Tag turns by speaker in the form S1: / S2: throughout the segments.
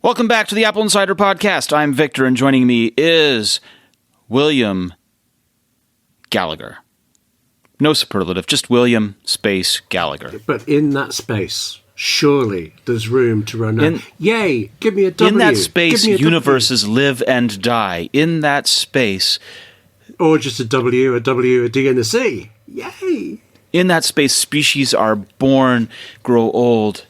S1: Welcome back to the AppleInsider Podcast. I'm Victor, and joining me is William Gallagher. No superlative, just William space Gallagher.
S2: But in that space, surely there's room to run out. Yay, give me a W.
S1: In that space, universes live and die. In that space...
S2: Or just a W, a D, and a C. Yay!
S1: In that space, species are born, grow old,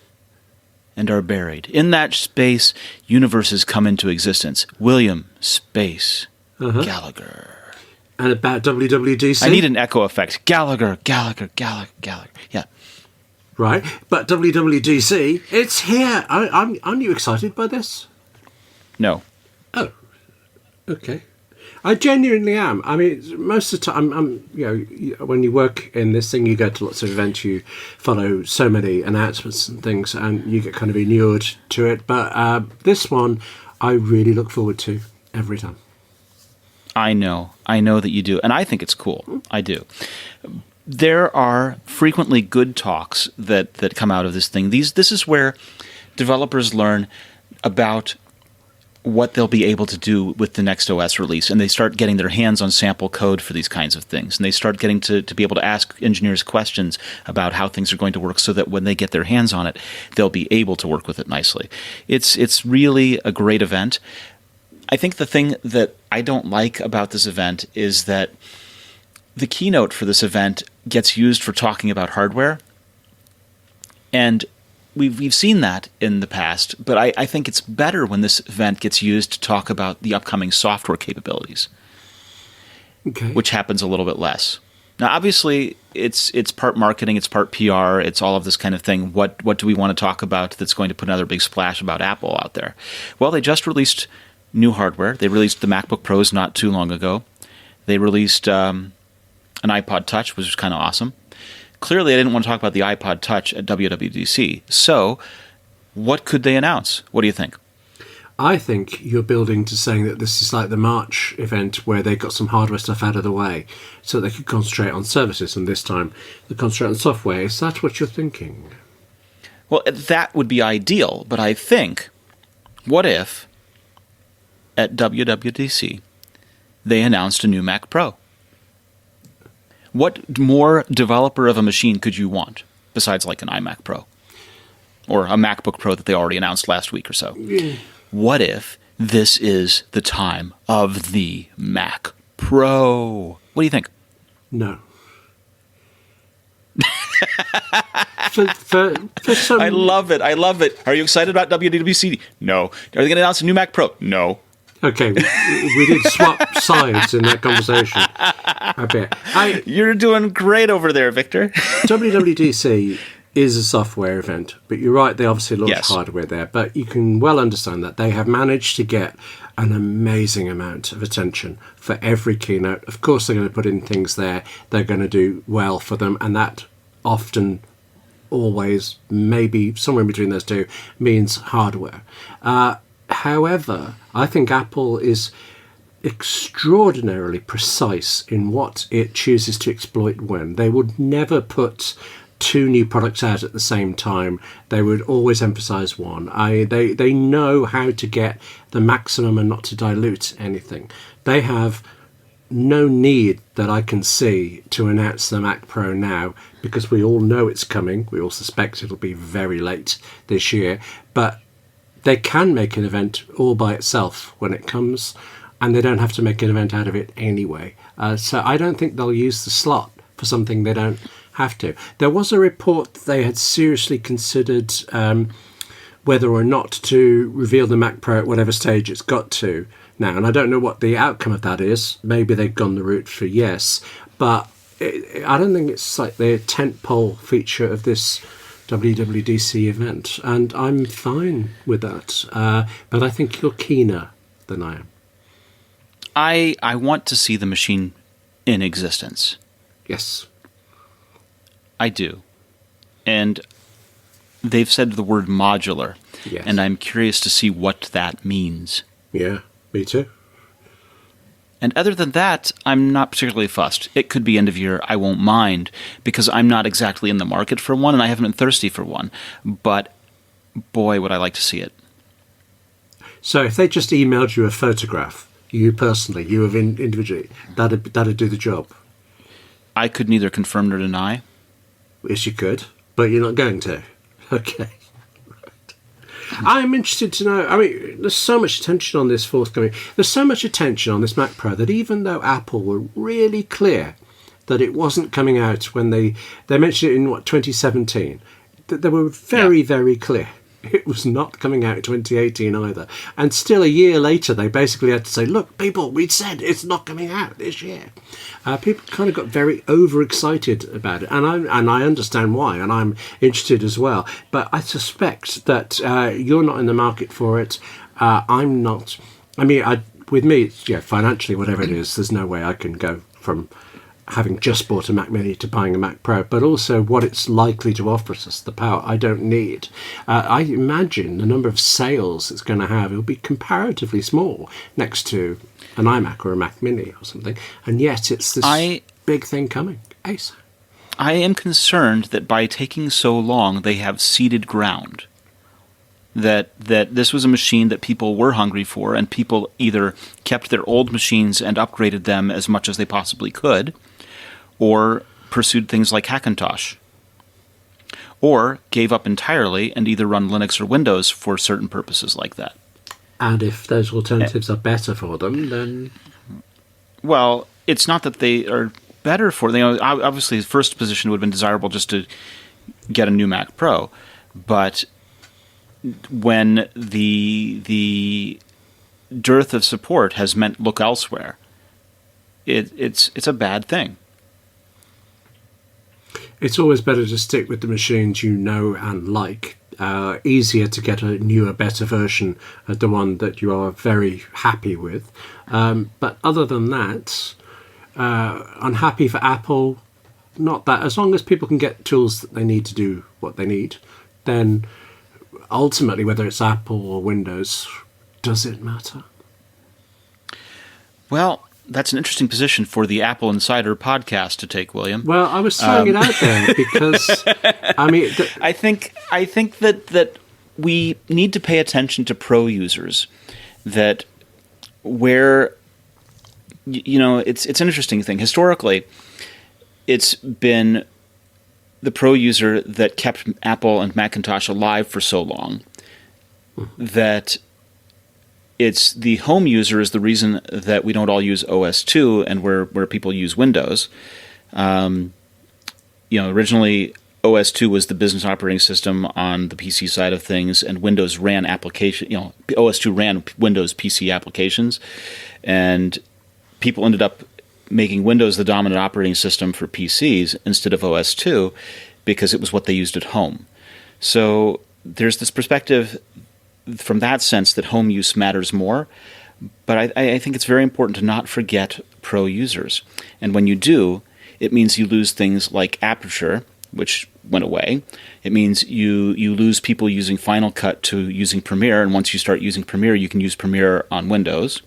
S1: and are buried. In that space, universes come into existence. William space Gallagher.
S2: And about WWDC?
S1: I need an echo effect. Gallagher. Yeah.
S2: Right, but WWDC, it's here. Aren't you excited by this?
S1: No.
S2: Oh, okay. I genuinely am. I mean, most of the time, when you work in this thing, you go to lots of events, you follow so many announcements and things, and you get kind of inured to it. But this one, I really look forward to every time.
S1: I know that you do, and I think it's cool. I do. There are frequently good talks that come out of this thing. This is where developers learn about what they'll be able to do with the next OS release, and they start getting their hands on sample code for these kinds of things, and they start getting to be able to ask engineers questions about how things are going to work so that when they get their hands on it, they'll be able to work with it nicely. It's really a great event. I think the thing that I don't like about this event is that the keynote for this event gets used for talking about hardware, and we've seen that in the past, but I think it's better when this event gets used to talk about the upcoming software capabilities, which happens a little bit less. Now, obviously, it's part marketing, it's part PR, it's all of this kind of thing. What do we want to talk about that's going to put another big splash about Apple out there? Well, they just released new hardware. They released the MacBook Pros not too long ago. They released an iPod Touch, which was kind of awesome. Clearly, I didn't want to talk about the iPod Touch at WWDC. So, what could they announce? What do you think?
S2: I think you're building to saying that this is like the March event where they got some hardware stuff out of the way so they could concentrate on services, and this time they concentrate on software. Is that what you're thinking?
S1: Well, that would be ideal, but I think, what if at WWDC they announced a new Mac Pro? What more developer of a machine could you want besides like an iMac Pro or a MacBook Pro that they already announced last week or so? Yeah. What if this is the time of the Mac Pro? What do you think?
S2: No. for some...
S1: I love it. Are you excited about WWDC? No. Are they going to announce a new Mac Pro? No.
S2: Okay, we did swap sides in that conversation a bit.
S1: You're doing great over there, Victor.
S2: WWDC is a software event, but you're right, they obviously launched hardware there, but you can well understand that they have managed to get an amazing amount of attention for every keynote. Of course, they're going to put in things there they're going to do well for them, and that often, always, maybe somewhere in between those two, means hardware. However, I think Apple is extraordinarily precise in what it chooses to exploit when. They would never put two new products out at the same time. They would always emphasize one. They know how to get the maximum and not to dilute anything. They have no need that I can see to announce the Mac Pro now, because we all know it's coming. We all suspect it'll be very late this year, but they can make an event all by itself when it comes, and they don't have to make an event out of it anyway. So I don't think they'll use the slot for something they don't have to. There was a report that they had seriously considered whether or not to reveal the Mac Pro at whatever stage it's got to now, and I don't know what the outcome of that is. Maybe they've gone the route for yes, but I don't think it's like the tentpole feature of this WWDC event, and I'm fine with that. But I think you're keener than I am.
S1: I want to see the machine in existence.
S2: Yes.
S1: I do. And they've said the word modular.
S2: Yes.
S1: And I'm curious to see what that means.
S2: Yeah, me too.
S1: And other than that, I'm not particularly fussed. It could be end of year. I won't mind, because I'm not exactly in the market for one, and I haven't been thirsty for one. But boy, would I like to see it.
S2: So if they just emailed you a photograph, you personally, you have individually, that'd do the job.
S1: I could neither confirm nor deny.
S2: Yes, you could, but you're not going to. Okay. I'm interested to know, I mean, there's so much attention on this forthcoming. There's so much attention on this Mac Pro that even though Apple were really clear that it wasn't coming out when they mentioned it in, 2017, that they were very, very clear. It was not coming out in 2018 either. And still a year later, they basically had to say, look, people, we said it's not coming out this year. People kind of got very overexcited about it. And I understand why, and I'm interested as well. But I suspect that you're not in the market for it. I'm not. I mean, with me, financially, whatever it is, there's no way I can go from having just bought a Mac Mini to buying a Mac Pro, but also what it's likely to offer us, the power I don't need. I imagine the number of sales it's going to have, it'll be comparatively small next to an iMac or a Mac Mini or something, and yet it's this big thing coming. ASAP.
S1: I am concerned that by taking so long, they have ceded ground. That this was a machine that people were hungry for, and people either kept their old machines and upgraded them as much as they possibly could, or pursued things like Hackintosh, or gave up entirely and either run Linux or Windows for certain purposes like that.
S2: And if those alternatives are better for them, then...
S1: Well, it's not that they are better for them. Obviously, the first position would have been desirable just to get a new Mac Pro, but when the dearth of support has meant look elsewhere, it's a bad thing.
S2: It's always better to stick with the machines you know and like. Easier to get a newer, better version of the one that you are very happy with. But other than that, unhappy for Apple, not that. As long as people can get tools that they need to do what they need, then ultimately, whether it's Apple or Windows, does it matter?
S1: Well, that's an interesting position for the AppleInsider Podcast to take, William.
S2: Well, I was throwing it out there because, I mean...
S1: I think that we need to pay attention to pro users, that where, it's an interesting thing. Historically, it's been the pro user that kept Apple and Macintosh alive for so long that it's the home user is the reason that we don't all use OS2 and where people use Windows. Originally OS2 was the business operating system on the PC side of things, and Windows ran application. OS2 ran Windows PC applications, and people ended up making Windows the dominant operating system for PCs instead of OS2 because it was what they used at home. So there's this perspective from that sense that home use matters more, but I think it's very important to not forget pro users. And when you do, it means you lose things like Aperture, which went away. It means you lose people using Final Cut to using Premiere, and once you start using Premiere, you can use Premiere on Windows.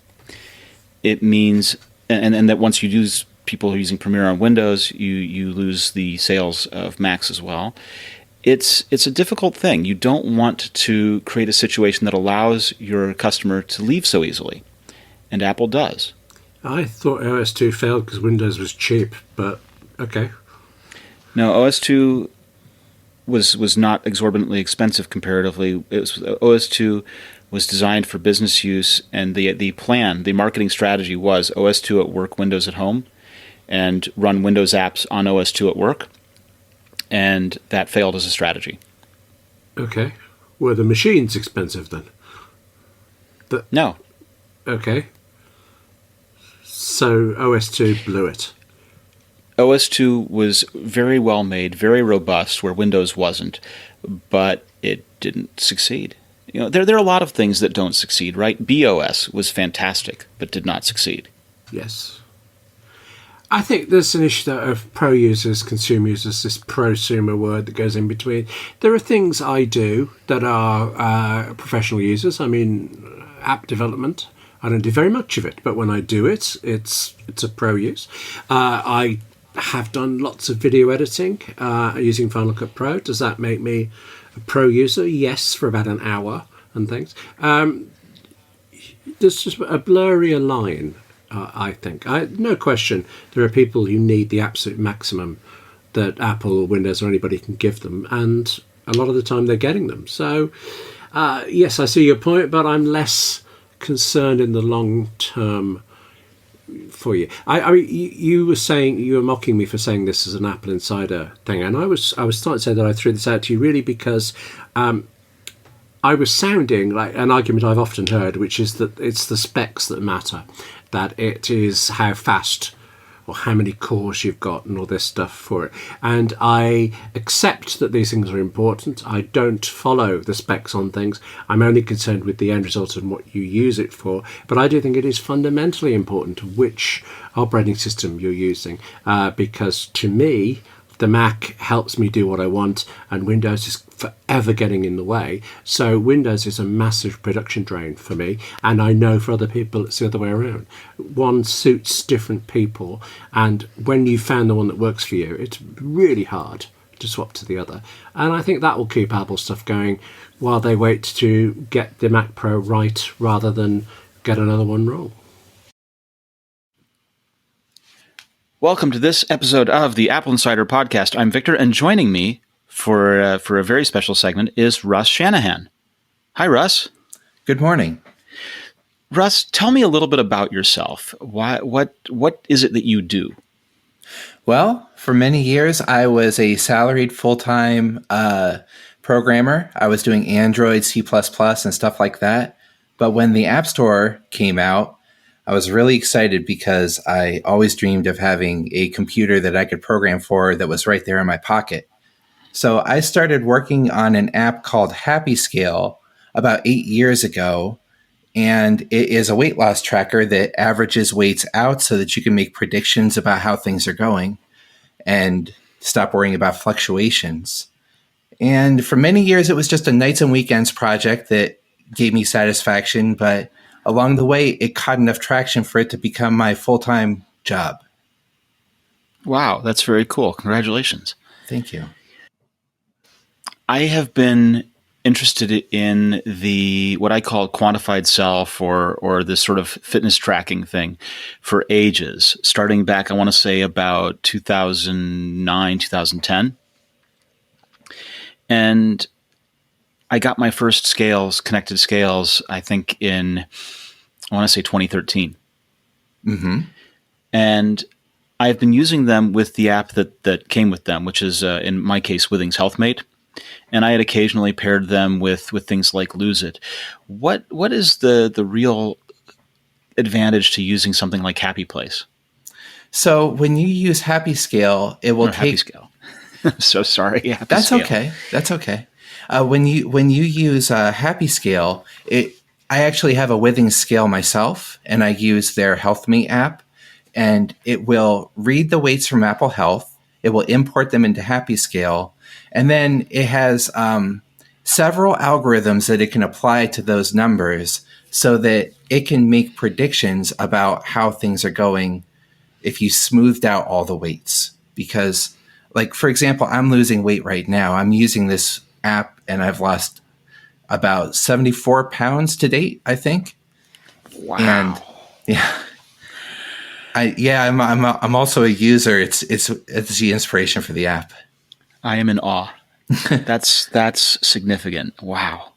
S1: It means, and that once you use people using Premiere on Windows, you lose the sales of Macs as well. It's a difficult thing. You don't want to create a situation that allows your customer to leave so easily, and Apple does.
S2: I thought OS2 failed because Windows was cheap, but okay.
S1: No, OS2 was not exorbitantly expensive comparatively. OS2 was designed for business use, and the marketing strategy was OS2 at work, Windows at home, and run Windows apps on OS2 at work. And that failed as a strategy.
S2: Okay. Were the machines expensive then?
S1: No.
S2: Okay. So OS2 blew it.
S1: OS2 was very well made, very robust, where Windows wasn't, but it didn't succeed. There are a lot of things that don't succeed, right? BOS was fantastic, but did not succeed.
S2: Yes. I think there's an issue of pro users, consumer users, this prosumer word that goes in between. There are things I do that are professional users. I mean, app development. I don't do very much of it, but when I do it, it's a pro use. I have done lots of video editing using Final Cut Pro. Does that make me a pro user? Yes, for about an hour and things. there's just a blurrier line, I think. No question, there are people who need the absolute maximum that Apple or Windows or anybody can give them, and a lot of the time they're getting them. So, yes, I see your point, but I'm less concerned in the long term for you. I mean, you were mocking me for saying this is an Apple Insider thing, and I was starting to say that I threw this out to you really because I was sounding like an argument I've often heard, which is that it's the specs that matter, that it is how fast or how many cores you've got and all this stuff for it. And I accept that these things are important. I don't follow the specs on things. I'm only concerned with the end result and what you use it for. But I do think it is fundamentally important which operating system you're using, because to me, the Mac helps me do what I want, and Windows is forever getting in the way. So Windows is a massive production drain for me, and I know for other people it's the other way around. One suits different people, and when you found the one that works for you, it's really hard to swap to the other. And I think that will keep Apple stuff going while they wait to get the Mac Pro right rather than get another one wrong.
S1: Welcome to this episode of the AppleInsider Podcast. I'm Victor, and joining me for a very special segment is Russ Shanahan. Hi, Russ.
S3: Good morning.
S1: Russ, tell me a little bit about yourself. What is it that you do?
S3: Well, for many years, I was a salaried full-time programmer. I was doing Android, C++, and stuff like that. But when the App Store came out, I was really excited because I always dreamed of having a computer that I could program for that was right there in my pocket. So I started working on an app called Happy Scale about 8 years ago, and it is a weight loss tracker that averages weights out so that you can make predictions about how things are going and stop worrying about fluctuations. And for many years, it was just a nights and weekends project that gave me satisfaction, but along the way, it caught enough traction for it to become my full-time job.
S1: Wow, that's very cool. Congratulations.
S3: Thank you.
S1: I have been interested in what I call quantified self or this sort of fitness tracking thing for ages, starting back, I want to say, about 2009, 2010. And I got my first connected scales, I think I want to say 2013.
S3: Mm-hmm.
S1: And I've been using them with the app that came with them, which is, in my case, Withings HealthMate. And I had occasionally paired them with things like Lose It. What is the real advantage to using something like Happy Place?
S3: So when you use Happy Scale, it will take...
S1: Happy Scale. I'm so sorry. Happy
S3: That's
S1: Scale.
S3: okay. That's okay. When you use Happy Scale, I actually have a Withings scale myself, and I use their HealthMate app, and it will read the weights from Apple Health. It will import them into Happy Scale, and then it has several algorithms that it can apply to those numbers so that it can make predictions about how things are going if you smoothed out all the weights. Because, like, for example, I'm losing weight right now. I'm using this app, and I've lost about 74 pounds to date, I think.
S1: Wow.
S3: And yeah, I'm also a user. It's the inspiration for the app.
S1: I am in awe. That's significant. Wow.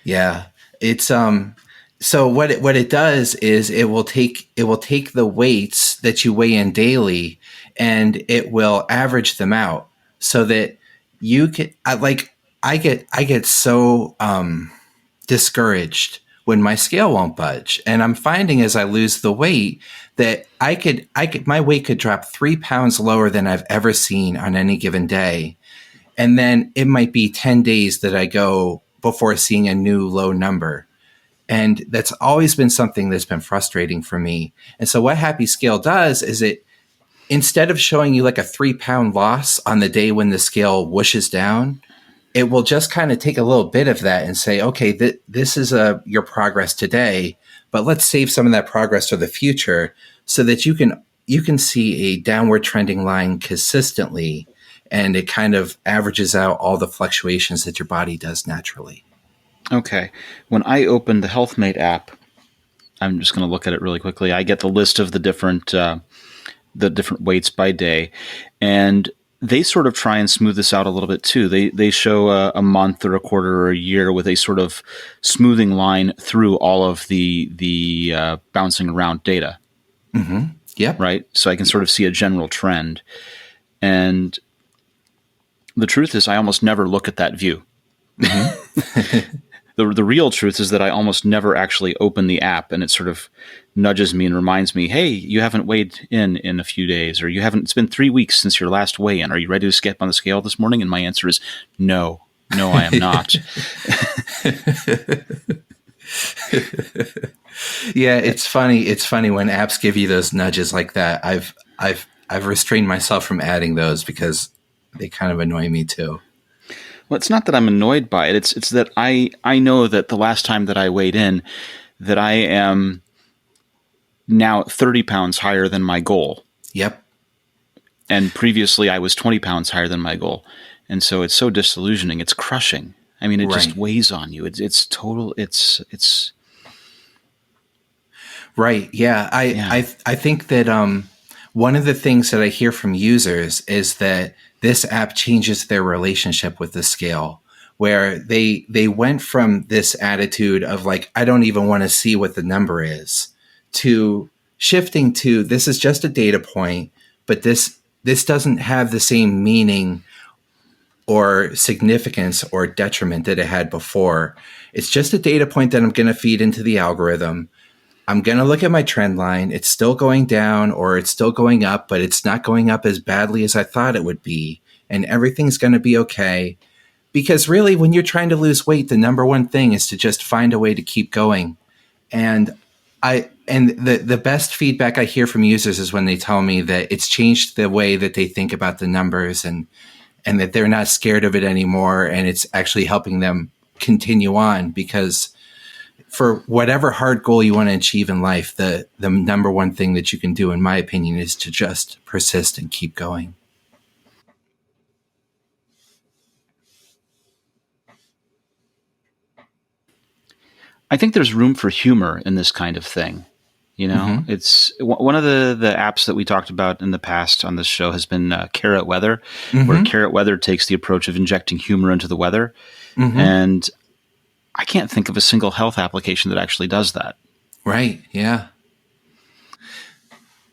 S3: Yeah. It's so what it does is it will take the weights that you weigh in daily, and it will average them out so that you can I get so discouraged when my scale won't budge, and I'm finding as I lose the weight that my weight could drop 3 pounds lower than I've ever seen on any given day, and then it might be 10 days that I go before seeing a new low number, and that's always been something that's been frustrating for me. And so what Happy Scale does is it, instead of showing you like a 3 pound loss on the day when the scale whooshes down, it will just kind of take a little bit of that and say, okay, this is your progress today, but let's save some of that progress for the future so that you can see a downward trending line consistently, and it kind of averages out all the fluctuations that your body does naturally.
S1: Okay. When I open the HealthMate app, I'm just going to look at it really quickly. I get the list of the different weights by day, and they sort of try and smooth this out a little bit too. They show a month or a quarter or a year with a sort of smoothing line through all of the bouncing around data.
S3: Mm-hmm. Yep.
S1: Right. So I can sort of see a general trend, and the truth is, I almost never look at that view. Mm-hmm. The real truth is that I almost never actually open the app, and it sort of nudges me and reminds me, hey, you haven't weighed in a few days, or it's been 3 weeks since your last weigh-in. Are you ready to skip on the scale this morning? And my answer is no, I am not.
S3: Yeah, it's funny. It's funny when apps give you those nudges like that. I've restrained myself from adding those because they kind of annoy me too.
S1: Well, it's not that I'm annoyed by it. It's that I know that the last time that I weighed in, that I am now 30 pounds higher than my goal.
S3: Yep.
S1: And previously I was 20 pounds higher than my goal. And so it's so disillusioning. It's crushing. I mean, it just weighs on you. It's total. It's.
S3: Right. Yeah. I think that one of the things that I hear from users is that this app changes their relationship with the scale, where they went from this attitude of like, I don't even want to see what the number is, to shifting to this is just a data point, but this doesn't have the same meaning or significance or detriment that it had before. It's just a data point that I'm going to feed into the algorithm. I'm going to look at my trend line. It's still going down or it's still going up, but it's not going up as badly as I thought it would be. And everything's going to be okay. Because really, when you're trying to lose weight, the number one thing is to just find a way to keep going. And the best feedback I hear from users is when they tell me that it's changed the way that they think about the numbers and that they're not scared of it anymore. And it's actually helping them continue on, because for whatever hard goal you want to achieve in life, the number one thing that you can do, in my opinion, is to just persist and keep going.
S1: I think there's room for humor in this kind of thing. You know, mm-hmm. It's one of the apps that we talked about in the past on this show has been Carrot Weather, mm-hmm. where Carrot Weather takes the approach of injecting humor into the weather. Mm-hmm. And I can't think of a single health application that actually does that.
S3: Right. Yeah.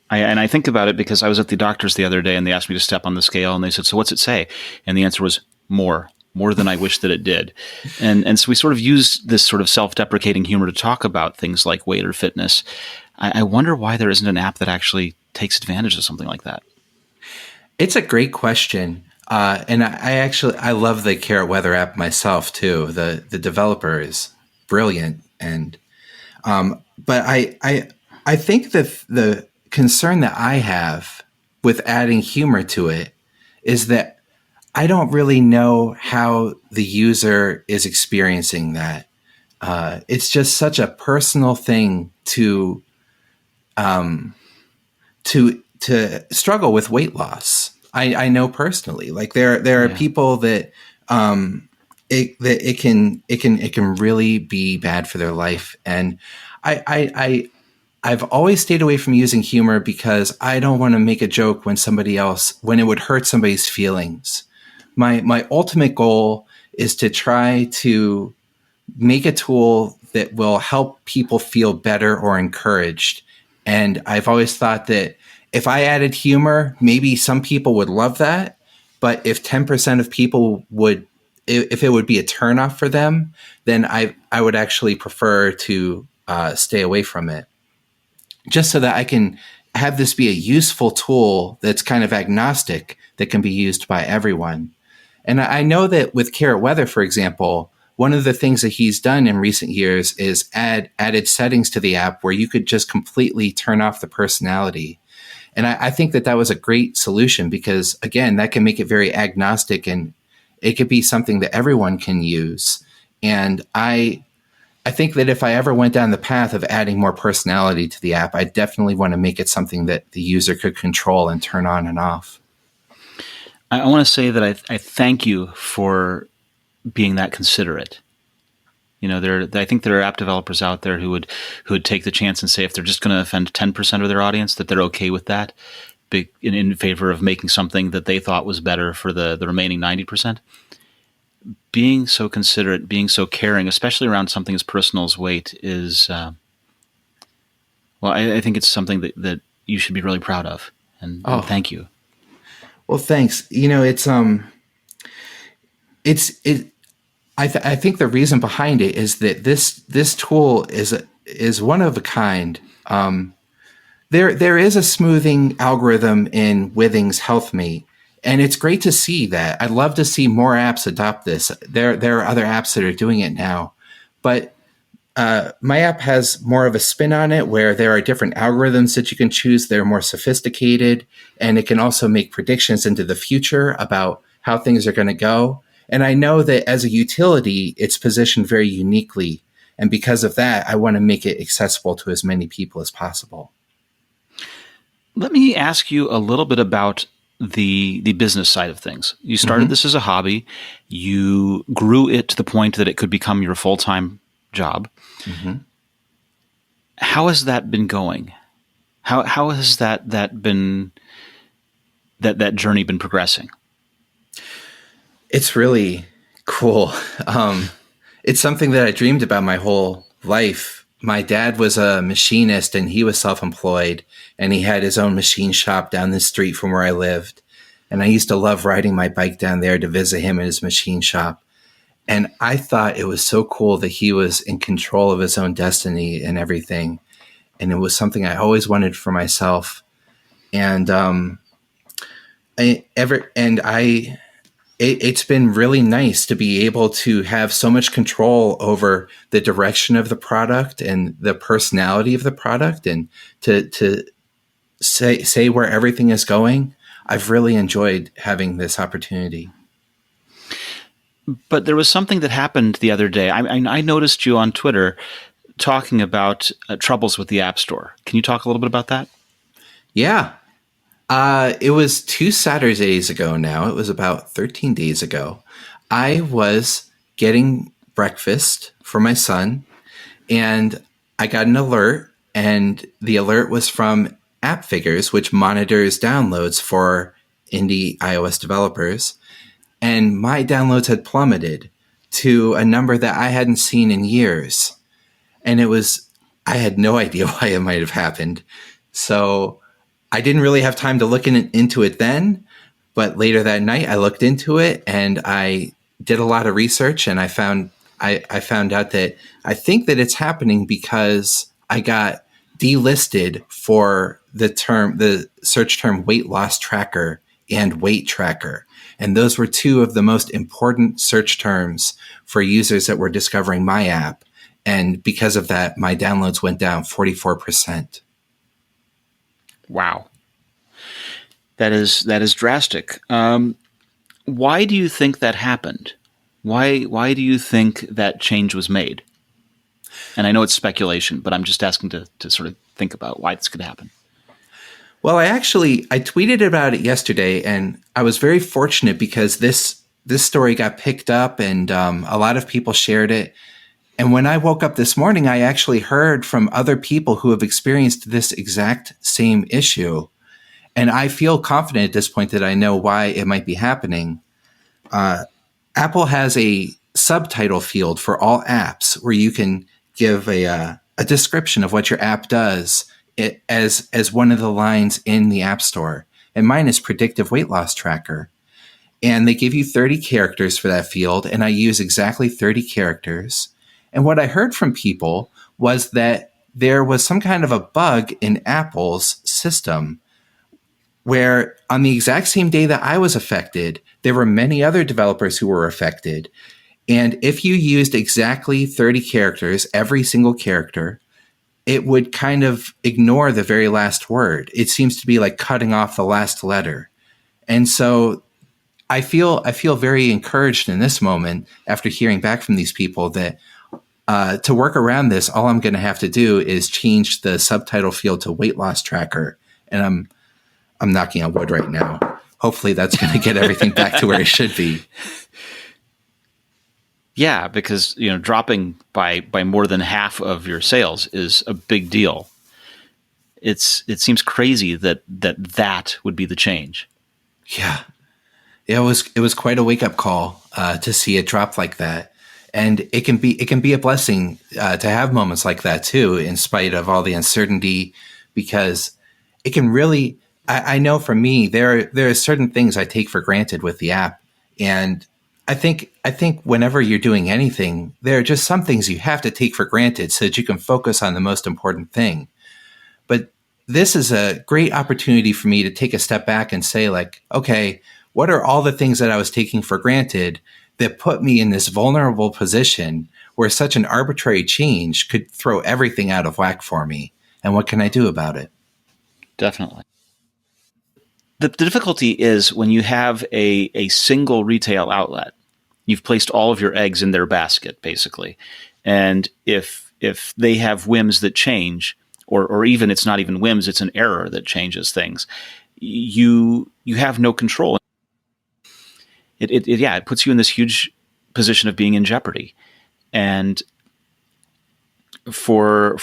S1: I think about it because I was at the doctor's the other day and they asked me to step on the scale and they said, so what's it say? And the answer was more than I wish that it did. And so we sort of used this sort of self-deprecating humor to talk about things like weight or fitness. I wonder why there isn't an app that actually takes advantage of something like that.
S3: It's a great question. And I love the Carrot Weather app myself too. The developer is brilliant. And, but I think that the concern that I have with adding humor to it is that I don't really know how the user is experiencing that. It's just such a personal thing to struggle with weight loss. I know personally, like there are people that it can really be bad for their life, and I've always stayed away from using humor because I don't want to make a joke when it would hurt somebody's feelings. My ultimate goal is to try to make a tool that will help people feel better or encouraged. And I've always thought that if I added humor, maybe some people would love that. But if 10% of people if it would be a turnoff for them, then I would actually prefer to stay away from it. Just so that I can have this be a useful tool that's kind of agnostic that can be used by everyone. And I know that with Carrot Weather, for example, one of the things that he's done in recent years is added settings to the app where you could just completely turn off the personality. And I think that was a great solution because, again, that can make it very agnostic and it could be something that everyone can use. And I think that if I ever went down the path of adding more personality to the app, I definitely want to make it something that the user could control and turn on and off.
S1: I want to say that I thank you for being that considerate. I think there are app developers out there who would take the chance and say if they're just going to offend 10% of their audience, that they're okay with that, in favor of making something that they thought was better for the remaining 90%. Being so considerate, being so caring, especially around something as personal as weight, is I think it's something that you should be really proud of, and thank you.
S3: Well, thanks. I think the reason behind it is that this tool is one of a kind. There is a smoothing algorithm in Withings HealthMate, and it's great to see that. I'd love to see more apps adopt this. There are other apps that are doing it now, but my app has more of a spin on it, where there are different algorithms that you can choose. They're more sophisticated, and it can also make predictions into the future about how things are going to go. And I know that as a utility, it's positioned very uniquely. And because of that, I want to make it accessible to as many people as possible. Let
S1: me ask you a little bit about the business side of things. You started this as a hobby. You grew it to the point that it could become your full-time job. How has that been going? How has that been that journey been progressing?
S3: It's really cool. It's something that I dreamed about my whole life. My dad was a machinist, and he was self-employed, and he had his own machine shop down the street from where I lived. And I used to love riding my bike down there to visit him in his machine shop. And I thought it was so cool that he was in control of his own destiny and everything. And it was something I always wanted for myself. And it's been really nice to be able to have so much control over the direction of the product and the personality of the product, and to say where everything is going. I've really enjoyed having this opportunity.
S1: But there was something that happened the other day. I noticed you on Twitter talking about troubles with the App Store. Can you talk a little bit about that?
S3: Yeah. It was 2 Saturdays ago now. It was about 13 days ago. I was getting breakfast for my son, and I got an alert, and the alert was from AppFigures, which monitors downloads for indie iOS developers. And my downloads had plummeted to a number that I hadn't seen in years. And I had no idea why it might have happened. So I didn't really have time to look into it then, but later that night I looked into it and I did a lot of research, and I found out that I think that it's happening because I got delisted for the search term weight loss tracker and weight tracker. And those were 2 of the most important search terms for users that were discovering my app. And because of that, my downloads went down 44%.
S1: Wow. That is drastic. Why do you think that happened? Why do you think that change was made? And I know it's speculation, but I'm just asking to sort of think about why this could happen.
S3: Well, I tweeted about it yesterday, and I was very fortunate because this story got picked up, and a lot of people shared it. And when I woke up this morning, I actually heard from other people who have experienced this exact same issue. And I feel confident at this point that I know why it might be happening. Apple has a subtitle field for all apps where you can give a description of what your app does as one of the lines in the App Store. And mine is predictive weight loss tracker. And they give you 30 characters for that field, and I use exactly 30 characters. And what I heard from people was that there was some kind of a bug in Apple's system where on the exact same day that I was affected, there were many other developers who were affected. And if you used exactly 30 characters, every single character, it would kind of ignore the very last word. It seems to be like cutting off the last letter. And so I feel very encouraged in this moment after hearing back from these people that to work around this, all I'm going to have to do is change the subtitle field to weight loss tracker. And I'm knocking on wood right now. Hopefully that's going to get everything back to where it should be.
S1: Yeah, because dropping by more than half of your sales is a big deal. It seems crazy that would be the change.
S3: Yeah. It was quite a wake up call to see it drop like that, and it can be a blessing to have moments like that too, in spite of all the uncertainty, because it can really. I know for me there are certain things I take for granted with the app, and I think whenever you're doing anything, there are just some things you have to take for granted so that you can focus on the most important thing. But this is a great opportunity for me to take a step back and say, like, okay, what are all the things that I was taking for granted that put me in this vulnerable position where such an arbitrary change could throw everything out of whack for me? And what can I do about it?
S1: Definitely. The difficulty is when you have a single retail outlet, you've placed all of your eggs in their basket, basically. And if they have whims that change, or even it's not even whims, it's an error that changes things, you have no control. It puts you in this huge position of being in jeopardy. And for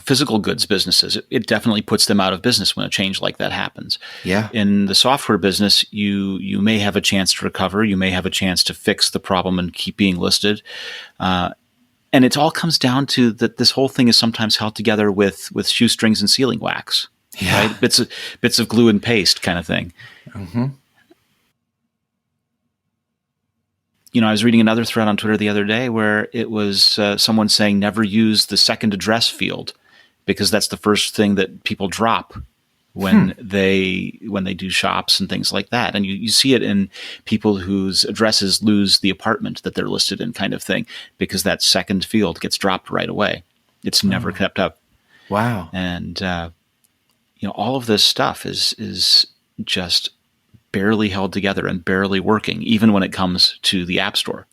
S1: physical goods businesses, it definitely puts them out of business when a change like that happens.
S3: Yeah.
S1: In the software business, you may have a chance to recover. You may have a chance to fix the problem and keep being listed. And it all comes down to that this whole thing is sometimes held together with shoestrings and sealing wax.
S3: Yeah.
S1: Right? Bits of glue and paste kind of thing.
S3: Mm-hmm.
S1: I was reading another thread on Twitter the other day where it was someone saying never use the second address field because that's the first thing that people drop when they do shops and things like that. And you see it in people whose addresses lose the apartment that they're listed in, kind of thing, because that second field gets dropped right away. It's never kept up.
S3: Wow.
S1: And all of this stuff is just barely held together and barely working, even when it comes to the App Store.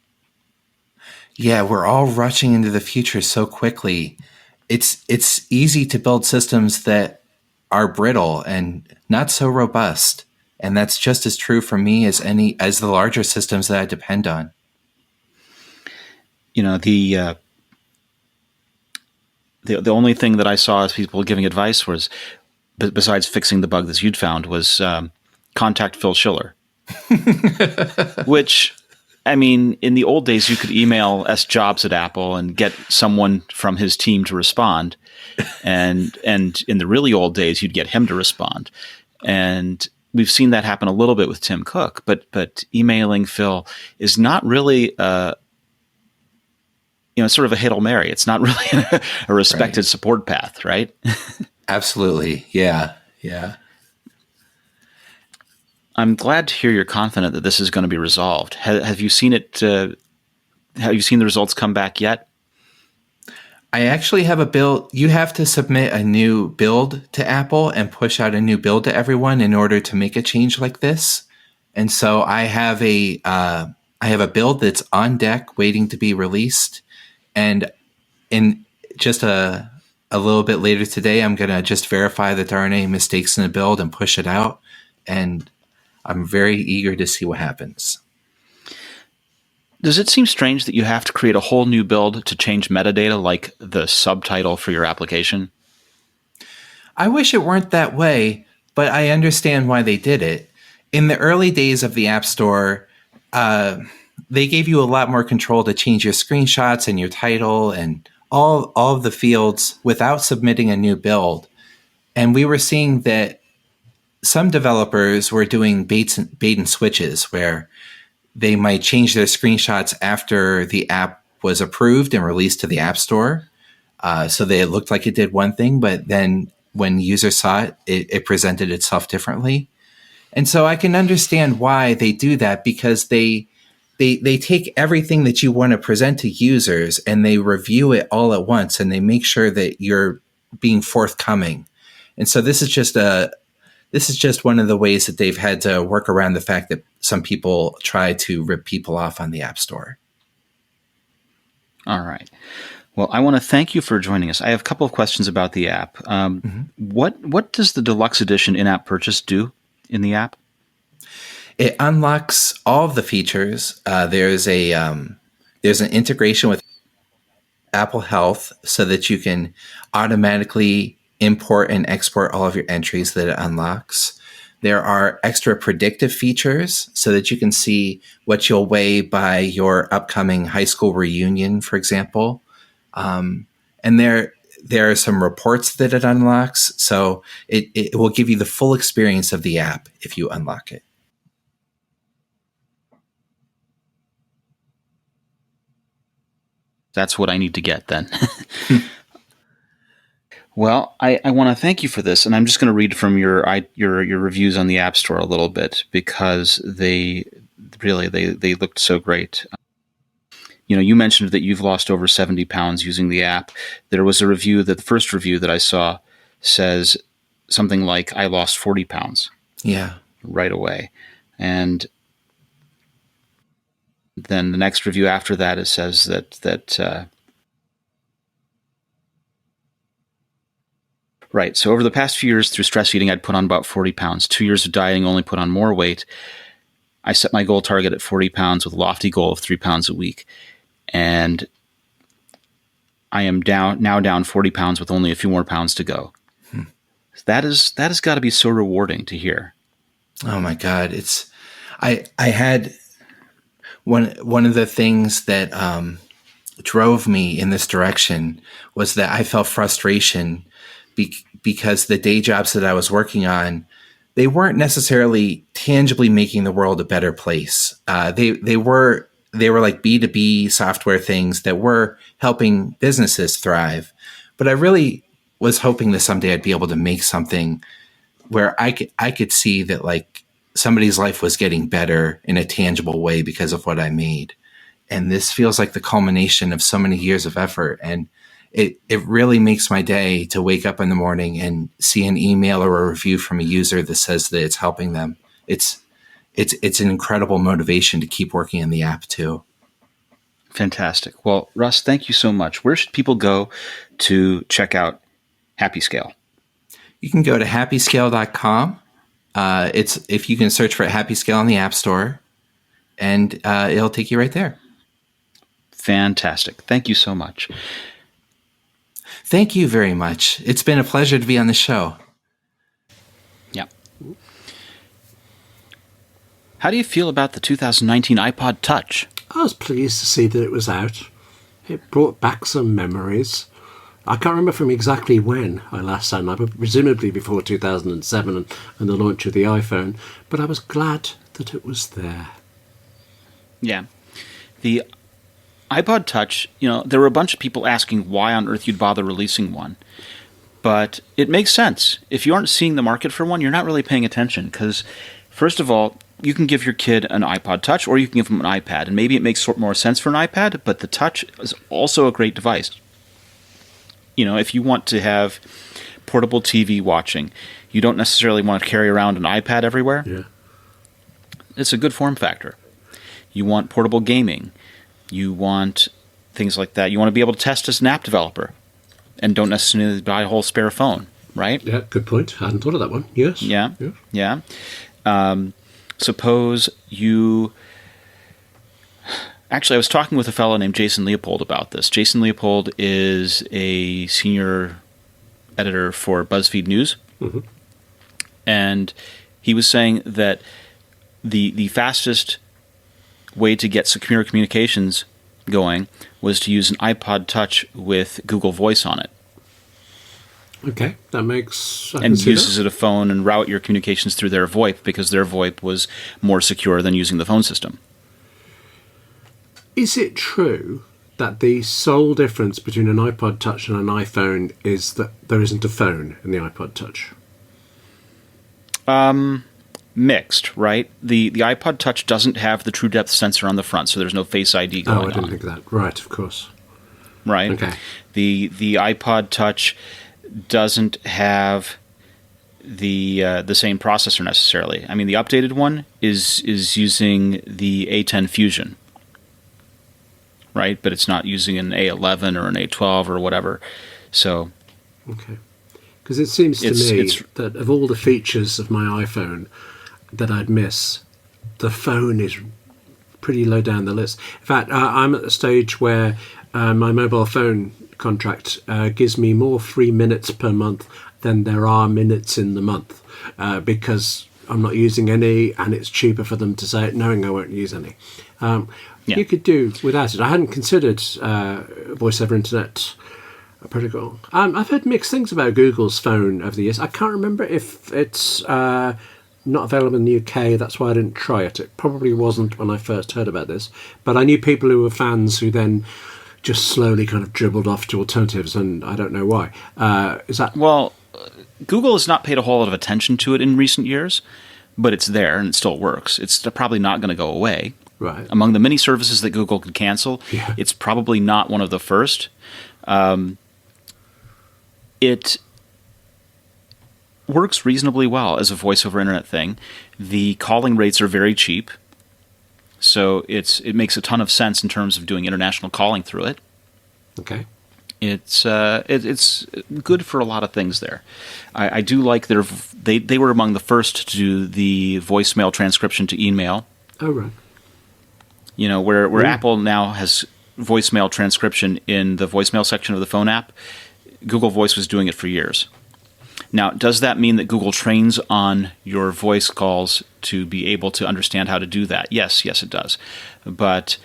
S3: Yeah, we're all rushing into the future so quickly. It's easy to build systems that are brittle and not so robust. And that's just as true for me as the larger systems that I depend on.
S1: The only thing that I saw as people giving advice was, besides fixing the bug that you'd found, was contact Phil Schiller. Which, I mean, in the old days, you could email S.Jobs at Apple and get someone from his team to respond. And in the really old days, you'd get him to respond. And we've seen that happen a little bit with Tim Cook. But emailing Phil is not really sort of a Hail Mary. It's not really a respected support path, right?
S3: Absolutely. Yeah. Yeah.
S1: I'm glad to hear you're confident that this is going to be resolved. Have you seen it? Have you seen the results come back yet?
S3: I actually have a build. You have to submit a new build to Apple and push out a new build to everyone in order to make a change like this. And so I have a build that's on deck waiting to be released. And in just a little bit later today, I'm going to just verify that there aren't any mistakes in the build and push it out. And I'm very eager to see what happens.
S1: Does it seem strange that you have to create a whole new build to change metadata like the subtitle for your application?
S3: I wish it weren't that way, but I understand why they did it. In the early days of the App Store, they gave you a lot more control to change your screenshots and your title and all of the fields without submitting a new build. And we were seeing that some developers were doing bait and switches where they might change their screenshots after the app was approved and released to the App Store. So it looked like it did one thing, but then when users saw it, it presented itself differently. And so I can understand why they do that, because they take everything that you want to present to users and they review it all at once and they make sure that you're being forthcoming. And so this is just one of the ways that they've had to work around the fact that some people try to rip people off on the App Store.
S1: All right. Well, I want to thank you for joining us. I have a couple of questions about the app. What does the Deluxe Edition in-app purchase do in the app?
S3: It unlocks all of the features. There's a There's an integration with Apple Health so that you can automatically import and export all of your entries that it unlocks. There are extra predictive features so that you can see what you'll weigh by your upcoming high school reunion, for example. And there are some reports that it unlocks. So it will give you the full experience of the app if you unlock it.
S1: That's what I need to get then. Well, I want to thank you for this, and I'm just going to read from your reviews on the App Store a little bit because they looked so great. You mentioned that you've lost over 70 pounds using the app. There was a review the first review that I saw says something like, I lost 40 pounds.
S3: Yeah.
S1: Right away. And then the next review after that, it says that right. So over the past few years through stress eating, I'd put on about 40 pounds. 2 years of dieting only put on more weight. I set my goal target at 40 pounds with a lofty goal of 3 pounds a week. And I am down 40 pounds with only a few more pounds to go. That has got to be so rewarding to hear.
S3: Oh my God. I had one of the things that drove me in this direction was that I felt frustration because the day jobs that I was working on, they weren't necessarily tangibly making the world a better place. They were like B2B software things that were helping businesses thrive. But I really was hoping that someday I'd be able to make something where I could see that like somebody's life was getting better in a tangible way because of what I made. And this feels like the culmination of so many years of effort. And it really makes my day to wake up in the morning and see an email or a review from a user that says that it's helping them. It's an incredible motivation to keep working on the app too.
S1: Fantastic. Well, Russ, thank you so much. Where should people go to check out HappyScale?
S3: You can go to happyscale.com. If you can search for HappyScale in the App Store, and it'll take you right there.
S1: Fantastic. Thank you so much.
S3: Thank you very much. It's been a pleasure to be on the show.
S1: Yeah. How do you feel about the 2019 iPod Touch?
S2: I was pleased to see that it was out. It brought back some memories. I can't remember from exactly when I last signed up, presumably before 2007 and the launch of the iPhone, but I was glad that it was there.
S1: Yeah. The iPod Touch, there were a bunch of people asking why on earth you'd bother releasing one. But it makes sense. If you aren't seeing the market for one, you're not really paying attention because, first of all, you can give your kid an iPod Touch or you can give them an iPad, and maybe it makes more sense for an iPad, but the Touch is also a great device. If you want to have portable TV watching, you don't necessarily want to carry around an iPad everywhere.
S2: Yeah.
S1: It's a good form factor. You want portable gaming. You want things like that. You want to be able to test as an app developer and don't necessarily buy a whole spare phone, right?
S2: Yeah, good point. I hadn't thought of that one. Yes.
S1: Yeah. Suppose you... Actually, I was talking with a fellow named Jason Leopold about this. Jason Leopold is a senior editor for BuzzFeed News. Mm-hmm. And he was saying that the fastest way to get secure communications going was to use an iPod Touch with Google Voice on it.
S2: Okay, that makes...
S1: And uses it a phone and route your communications through their VoIP because their VoIP was more secure than using the phone system.
S2: Is it true that the sole difference between an iPod Touch and an iPhone is that there isn't a phone in the iPod Touch?
S1: Mixed, right? The iPod Touch doesn't have the true depth sensor on the front, so there's no Face ID going on.
S2: Oh, I didn't think of that. Right, of course.
S1: Right.
S2: Okay.
S1: The iPod Touch doesn't have the same processor necessarily. I mean, the updated one is using the A10 Fusion, right? But it's not using an A11 or an A12 or whatever. So,
S2: okay. Because it seems to me that of all the features of my iPhone that I'd miss, the phone is pretty low down the list. In fact, I'm at the stage where my mobile phone contract gives me more free minutes per month than there are minutes in the month, because I'm not using any, and it's cheaper for them to say it knowing I won't use any. You could do without it. I hadn't considered voice over internet protocol. I've heard mixed things about Google's phone over the years. I can't remember if it's not available in the UK. That's why I didn't try it. It probably wasn't when I first heard about this. But I knew people who were fans who then just slowly kind of dribbled off to alternatives, and I don't know why. Is that...
S1: Well, Google has not paid a whole lot of attention to it in recent years, but it's there and it still works. It's probably not going to go away.
S2: Right.
S1: Among the many services that Google could cancel, it's probably not one of the first. It works reasonably well as a voice over internet thing. The calling rates are very cheap, so it makes a ton of sense in terms of doing international calling through it.
S2: Okay.
S1: It's good for a lot of things there. I do like they were among the first to do the voicemail transcription to email.
S2: Oh, right.
S1: You know, where Apple now has voicemail transcription in the voicemail section of the phone app, Google Voice was doing it for years. Now, does that mean that Google trains on your voice calls to be able to understand how to do that? Yes, it does. But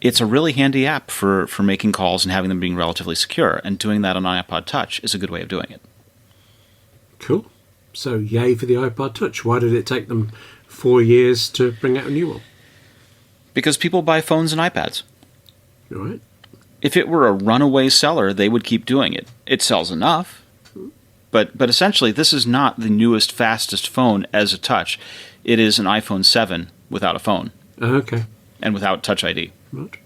S1: it's a really handy app for making calls and having them being relatively secure, and doing that on an iPod Touch is a good way of doing it.
S2: Cool. So, yay for the iPod Touch. Why did it take them 4 years to bring out a new one?
S1: Because people buy phones and iPads.
S2: All right.
S1: If it were a runaway seller, they would keep doing it. It sells enough. But essentially, this is not the newest, fastest phone as a touch. It is an iPhone 7 without a phone.
S2: Okay.
S1: And without Touch ID.
S2: Right.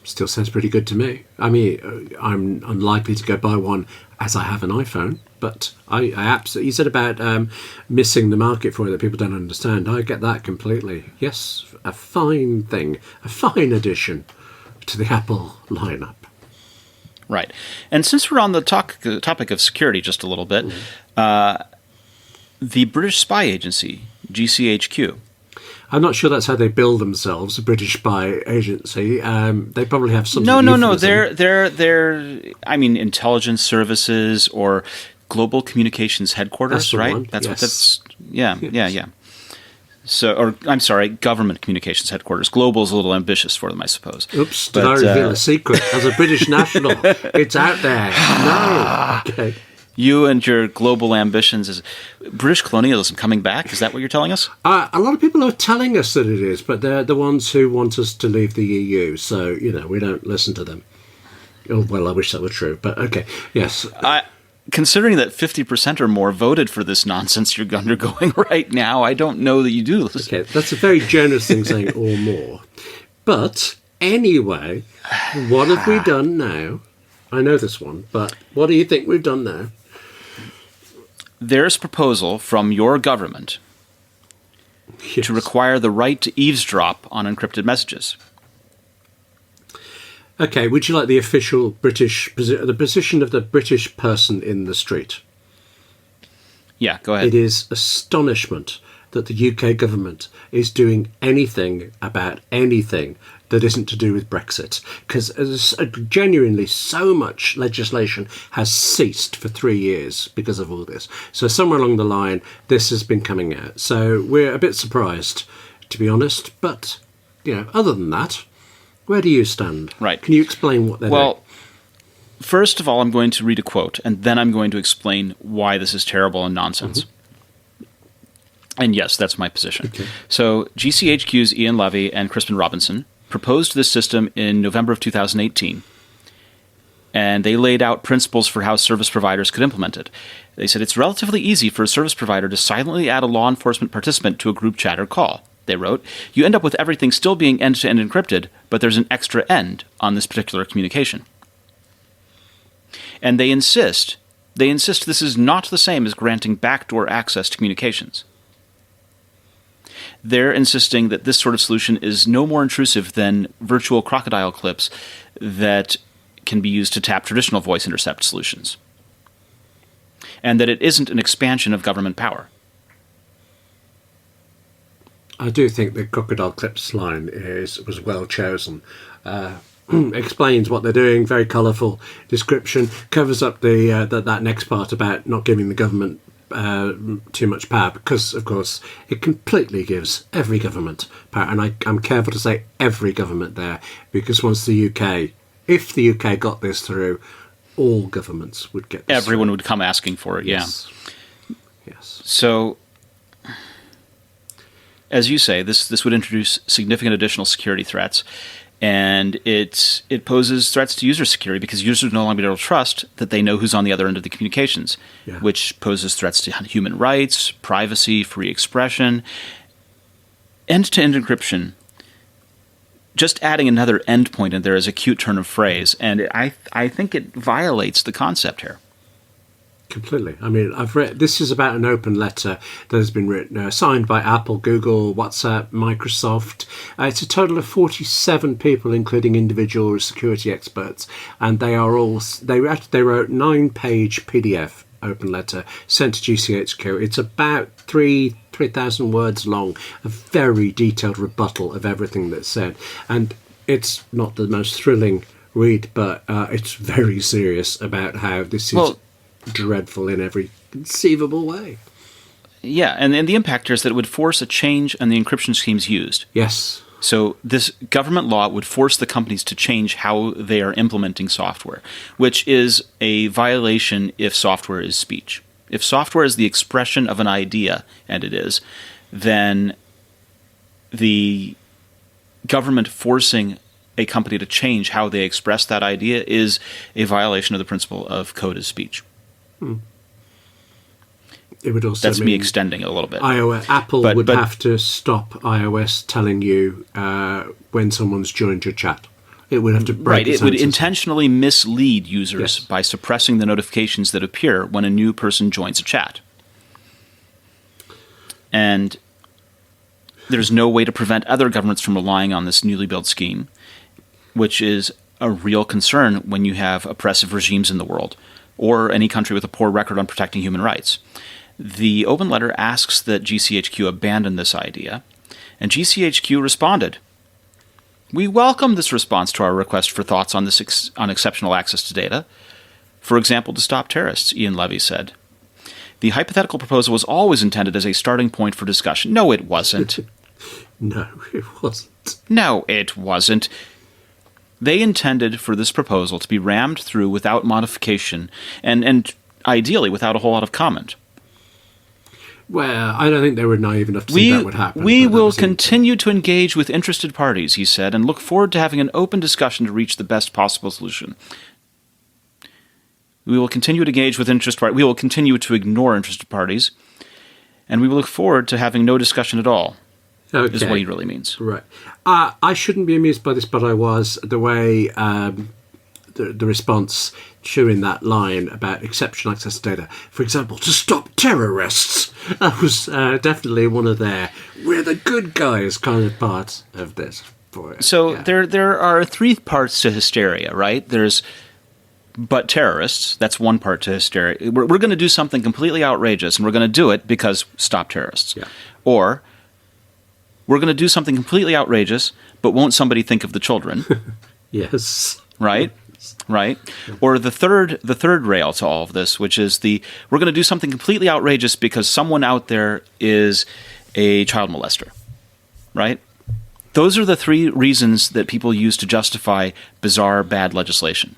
S2: Still sounds pretty good to me. I mean, I'm unlikely to go buy one as I have an iPhone, but I absolutely... You said about missing the market for it that people don't understand. I get that completely. Yes, a fine thing. A fine addition to the Apple lineup.
S1: Right. And since we're on the topic of security just a little bit, the British spy agency, GCHQ...
S2: I'm not sure that's how they bill themselves, a British spy agency. They probably have some...
S1: No. They're I mean, intelligence services or global communications headquarters, right?
S2: One.
S1: That's
S2: yes.
S1: what that's... Yeah. So, or I'm sorry, government communications headquarters. Global is a little ambitious for them, I suppose.
S2: Oops, did I reveal a secret? As a British national, it's out there. No. Okay.
S1: You and your global ambitions. Is British colonialism coming back? Is that what you're telling us?
S2: A lot of people are telling us that it is, but they're the ones who want us to leave the EU. So, we don't listen to them. Oh, well, I wish that were true, but okay. Yes.
S1: Considering that 50% or more voted for this nonsense you're undergoing right now, I don't know that you do.
S2: Okay, that's a very generous thing saying or more. But anyway, what have we done now? I know this one, but what do you think we've done now?
S1: There's a proposal from your government to require the right to eavesdrop on encrypted messages.
S2: Okay, would you like the official British the position of the British person in the street?
S1: Yeah, go ahead.
S2: It is astonishment that the UK government is doing anything about anything that isn't to do with Brexit, because genuinely so much legislation has ceased for 3 years because of all this. So somewhere along the line, this has been coming out. So we're a bit surprised, to be honest. But, other than that, where do you stand?
S1: Right.
S2: Can you explain what they're doing?
S1: First of all, I'm going to read a quote, and then I'm going to explain why this is terrible and nonsense. Mm-hmm. And yes, that's my position. Okay. So GCHQ's Ian Levy and Crispin Robinson proposed this system in November of 2018, and they laid out principles for how service providers could implement it. They said it's relatively easy for a service provider to silently add a law enforcement participant to a group chat or call. They wrote, you end up with everything still being end-to-end encrypted, but there's an extra end on this particular communication. And they insist this is not the same as granting backdoor access to communications. They're insisting that this sort of solution is no more intrusive than virtual crocodile clips that can be used to tap traditional voice intercept solutions, and that it isn't an expansion of government power.
S2: I do think the Crocodile Clips line was well chosen. Explains what they're doing, very colourful description, covers up the that next part about not giving the government too much power, because of course it completely gives every government power, and I'm careful to say every government there, because once if the UK got this through, all governments would get this
S1: Everyone
S2: through.
S1: would come asking for it,
S2: Yes.
S1: So, as you say, this would introduce significant additional security threats, and it poses threats to user security because users no longer be able to trust that they know who's on the other end of the communications, which poses threats to human rights, privacy, free expression. End-to-end encryption, just adding another endpoint in there is a cute turn of phrase, and I think it violates the concept here.
S2: Completely. I mean, I've read, this is about an open letter that has been written, signed by Apple, Google, WhatsApp, Microsoft. It's a total of 47 people, including individual security experts, and they wrote 9-page PDF open letter sent to GCHQ. It's about 3,000 words long, a very detailed rebuttal of everything that's said, and it's not the most thrilling read, but it's very serious about how this is dreadful in every conceivable way.
S1: Yeah, and the impact here is that it would force a change in the encryption schemes used.
S2: Yes.
S1: So this government law would force the companies to change how they are implementing software, which is a violation if software is speech. If software is the expression of an idea, and it is, then the government forcing a company to change how they express that idea is a violation of the principle of code as speech.
S2: It would also
S1: That's
S2: mean
S1: me extending it a little bit.
S2: Apple would have to stop iOS telling you when someone's joined your chat. It would have to break
S1: it would intentionally mislead users by suppressing the notifications that appear when a new person joins a chat. And there's no way to prevent other governments from relying on this newly built scheme, which is a real concern when you have oppressive regimes in the world, or any country with a poor record on protecting human rights. The open letter asks that GCHQ abandon this idea, and GCHQ responded. We welcome this response to our request for thoughts on this on exceptional access to data. For example, to stop terrorists, Ian Levy said. The hypothetical proposal was always intended as a starting point for discussion. No, it wasn't.
S2: No, it wasn't.
S1: No, it wasn't. They intended for this proposal to be rammed through without modification and ideally without a whole lot of comment.
S2: Well, I don't think they were naive enough to think that would happen.
S1: We will continue to engage with interested parties, he said, and look forward to having an open discussion to reach the best possible solution. We will continue to engage with interested parties. We will continue to ignore interested parties, and we will look forward to having no discussion at all.
S2: Okay.
S1: Is what he really means.
S2: Right. I shouldn't be amused by this, but I was. The way the response during that line about exceptional access to data, for example, to stop terrorists, that was definitely one of their "we're the good guys" kind of parts of this.
S1: So there are three parts to hysteria, right? There's but terrorists. That's one part to hysteria. We're going to do something completely outrageous, and we're going to do it because stop terrorists.
S2: Yeah.
S1: Or we're going to do something completely outrageous, but won't somebody think of the children?
S2: Yes.
S1: Right? Right? Or the third rail to all of this, which is we're going to do something completely outrageous because someone out there is a child molester. Right? Those are the three reasons that people use to justify bizarre, bad legislation.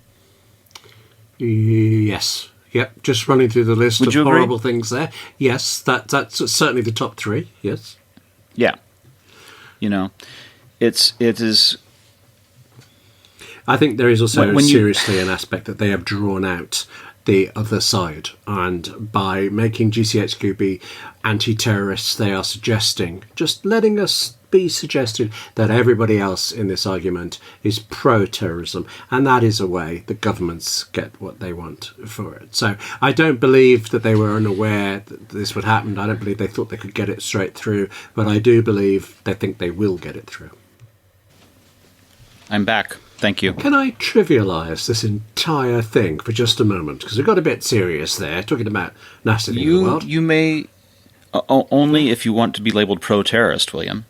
S2: Yes. Yep. Just running through the list of horrible things there. Yes, that's certainly the top three. Yes.
S1: Yeah. You know, it is.
S2: I think there is also seriously an aspect that they have drawn out the other side, and by making GCHQ be anti-terrorists, they are letting us be suggested that everybody else in this argument is pro-terrorism, and that is a way the governments get what they want for it. So I don't believe that they were unaware that this would happen. I don't believe they thought they could get it straight through, but I do believe they think they will get it through.
S1: I'm back. Thank you.
S2: Can I trivialise this entire thing for just a moment? Because we got a bit serious there, talking about nasty things in the world.
S1: You may, only if you want to be labelled pro-terrorist, William.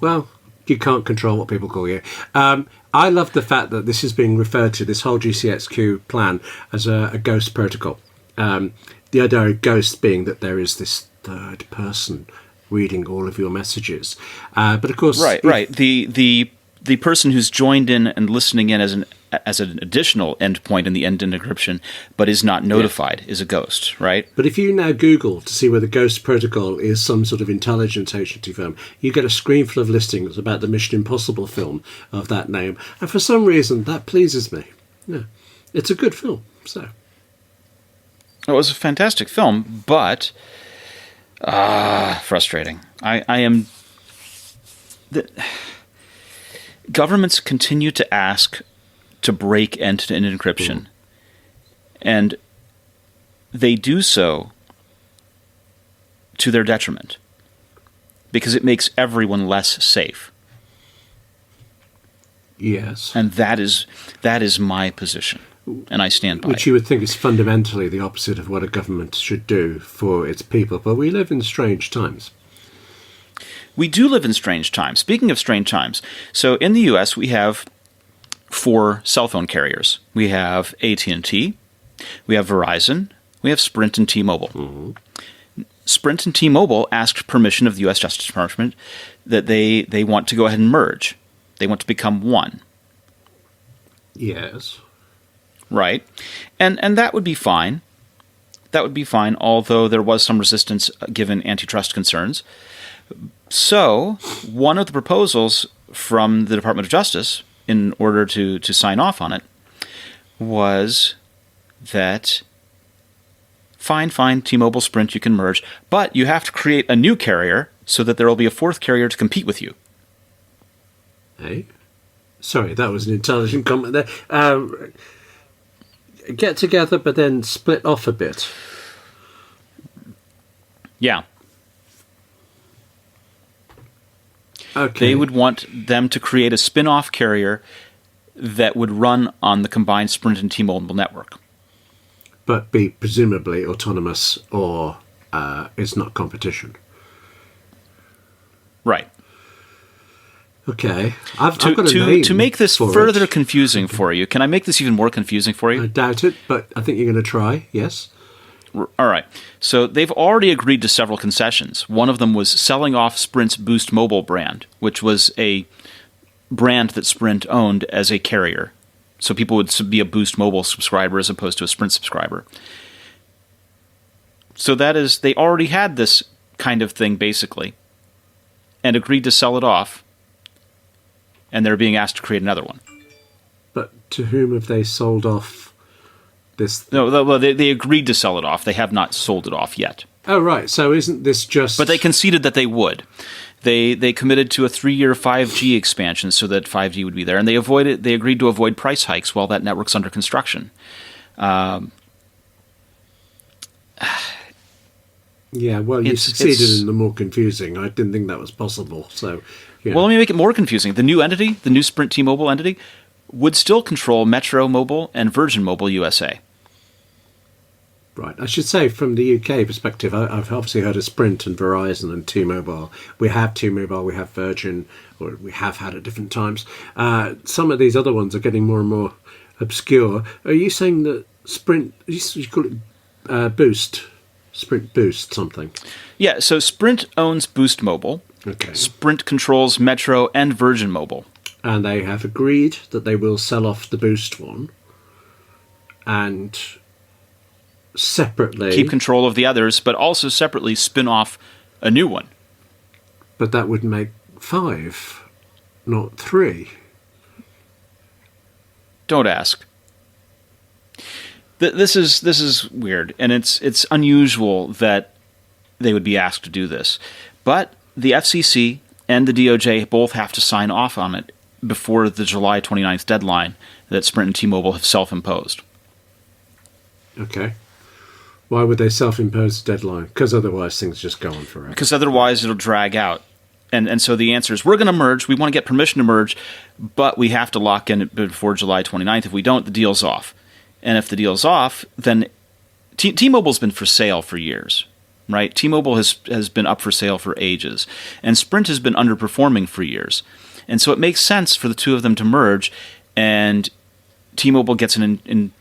S2: Well, you can't control what people call you. I love the fact that this is being referred to, this whole GCHQ plan, as a ghost protocol. The idea of ghost being that there is this third person reading all of your messages. But of course...
S1: Right. The person who's joined in and listening in as an additional endpoint in the end-to-end encryption, but is not notified, is a ghost, right?
S2: But if you now Google to see whether Ghost Protocol is some sort of intelligence agency firm, you get a screen full of listings about the Mission Impossible film of that name. And for some reason, that pleases me. Yeah, it's a good film, so...
S1: It was a fantastic film, but frustrating. I am... Governments continue to ask to break end-to-end encryption, and they do so to their detriment because it makes everyone less safe.
S2: Yes.
S1: And that is my position, and I stand by it.
S2: Which you would think is fundamentally the opposite of what a government should do for its people, but we live in strange times.
S1: We do live in strange times. Speaking of strange times, so in the U.S. we have 4 cell phone carriers. We have AT&T, we have Verizon, we have Sprint and T-Mobile. Mm-hmm. Sprint and T-Mobile asked permission of the U.S. Justice Department that they want to go ahead and merge. They want to become one.
S2: Yes.
S1: Right. And that would be fine. That would be fine, although there was some resistance given antitrust concerns. So, one of the proposals from the Department of Justice, in order to sign off on it, was that fine, T-Mobile, Sprint, you can merge, but you have to create a new carrier so that there will be a 4th carrier to compete with you.
S2: Hey? Sorry, that was an intelligent comment there. Get together, but then split off a bit.
S1: Yeah.
S2: Okay.
S1: They would want them to create a spin-off carrier that would run on the combined Sprint and T-Mobile network.
S2: But be presumably autonomous or is not competition.
S1: Right.
S2: Okay. I've got a name
S1: to make this
S2: for
S1: further
S2: it.
S1: confusing for you, can I make this even more confusing for you?
S2: I doubt it, but I think you're going to try, yes?
S1: All right. So they've already agreed to several concessions. One of them was selling off Sprint's Boost Mobile brand, which was a brand that Sprint owned as a carrier. So people would be a Boost Mobile subscriber as opposed to a Sprint subscriber. So that is, they already had this kind of thing, basically, and agreed to sell it off, and they're being asked to create another one.
S2: But to whom have they sold off this?
S1: No, they agreed to sell it off. They have not sold it off yet.
S2: Oh, right. So isn't this just...
S1: But they conceded that they would. They committed to a 3-year 5G expansion so that 5G would be there, and they agreed to avoid price hikes while that network's under construction.
S2: Yeah, well, you succeeded in the more confusing. I didn't think that was possible. So, yeah.
S1: Well, let me make it more confusing. The new entity, the new Sprint T-Mobile entity, would still control Metro Mobile and Virgin Mobile USA.
S2: Right. I should say, from the UK perspective, I've obviously heard of Sprint and Verizon and T-Mobile. We have T-Mobile, we have Virgin, or we have had at different times. Some of these other ones are getting more and more obscure. Are you saying that Sprint, you call it Boost, Sprint Boost something?
S1: Yeah, so Sprint owns Boost Mobile.
S2: Okay.
S1: Sprint controls Metro and Virgin Mobile.
S2: And they have agreed that they will sell off the Boost one. And separately...
S1: keep control of the others, but also separately spin off a new one.
S2: But that would make 5, not 3.
S1: Don't ask. This is weird, and it's unusual that they would be asked to do this. But the FCC and the DOJ both have to sign off on it before the July 29th deadline that Sprint and T-Mobile have self-imposed.
S2: Okay. Why would they self-impose a deadline? Because otherwise things just go on forever.
S1: Because otherwise it'll drag out. And so the answer is, we're going to merge, we want to get permission to merge, but we have to lock in before July 29th. If we don't, the deal's off. And if the deal's off, then T-Mobile's been for sale for years. right? T-Mobile has been up for sale for ages, and Sprint has been underperforming for years. And so it makes sense for the two of them to merge, and T-Mobile gets an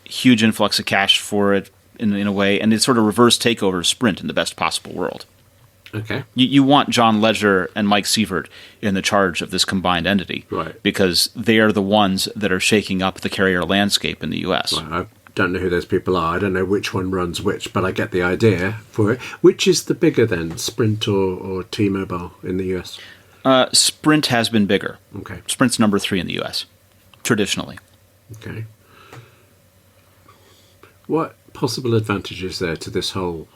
S1: huge influx of cash for it in a way, and it's sort of reverse takeover of Sprint in the best possible world.
S2: Okay.
S1: You want John Ledger and Mike Sievert in the charge of this combined entity,
S2: Right.
S1: because they are the ones that are shaking up the carrier landscape in the U.S.
S2: Well, I don't know who those people are. I don't know which one runs which, but I get the idea for it. Which is the bigger then, Sprint or T-Mobile in the US?
S1: Sprint has been bigger.
S2: Okay.
S1: Sprint's number 3 in the U.S., traditionally.
S2: Okay. What possible advantages there to this whole...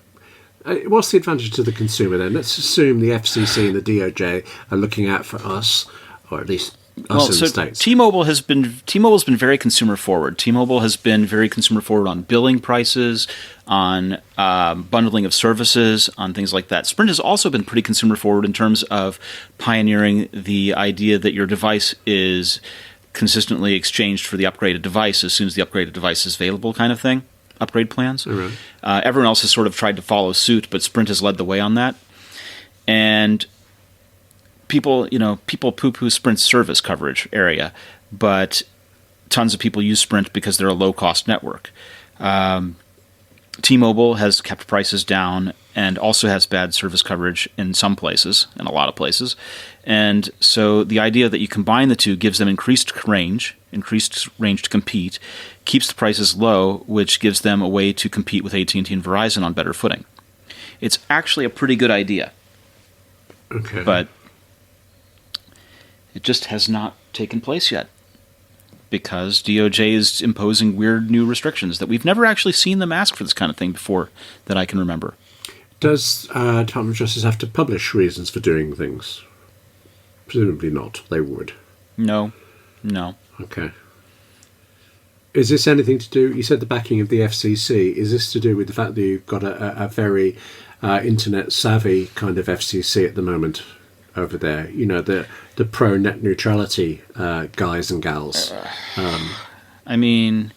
S2: what's the advantage to the consumer then? Let's assume the FCC and the DOJ are looking out for us, or at least us in the States.
S1: T-Mobile's been very consumer forward. T-Mobile has been very consumer forward on billing prices, on bundling of services, on things like that. Sprint has also been pretty consumer forward in terms of pioneering the idea that your device is consistently exchanged for the upgraded device as soon as the upgraded device is available, kind of thing. Upgrade plans.
S2: Right.
S1: Everyone else has sort of tried to follow suit, but Sprint has led the way on that. And people poo-poo Sprint's service coverage area, but tons of people use Sprint because they're a low-cost network. T-Mobile has kept prices down and also has bad service coverage in some places, in a lot of places. And so the idea that you combine the two gives them increased range to compete, keeps the prices low, which gives them a way to compete with AT&T and Verizon on better footing. It's actually a pretty good idea.
S2: Okay.
S1: But it just has not taken place yet because DOJ is imposing weird new restrictions that we've never actually seen them ask for this kind of thing before that I can remember.
S2: Does Department of Justice have to publish reasons for doing things? Presumably not. They would.
S1: No.
S2: Okay. Is this anything to do... You said the backing of the FCC. Is this to do with the fact that you've got a very internet-savvy kind of FCC at the moment over there? You know, the pro-net neutrality guys and gals.
S1: I mean,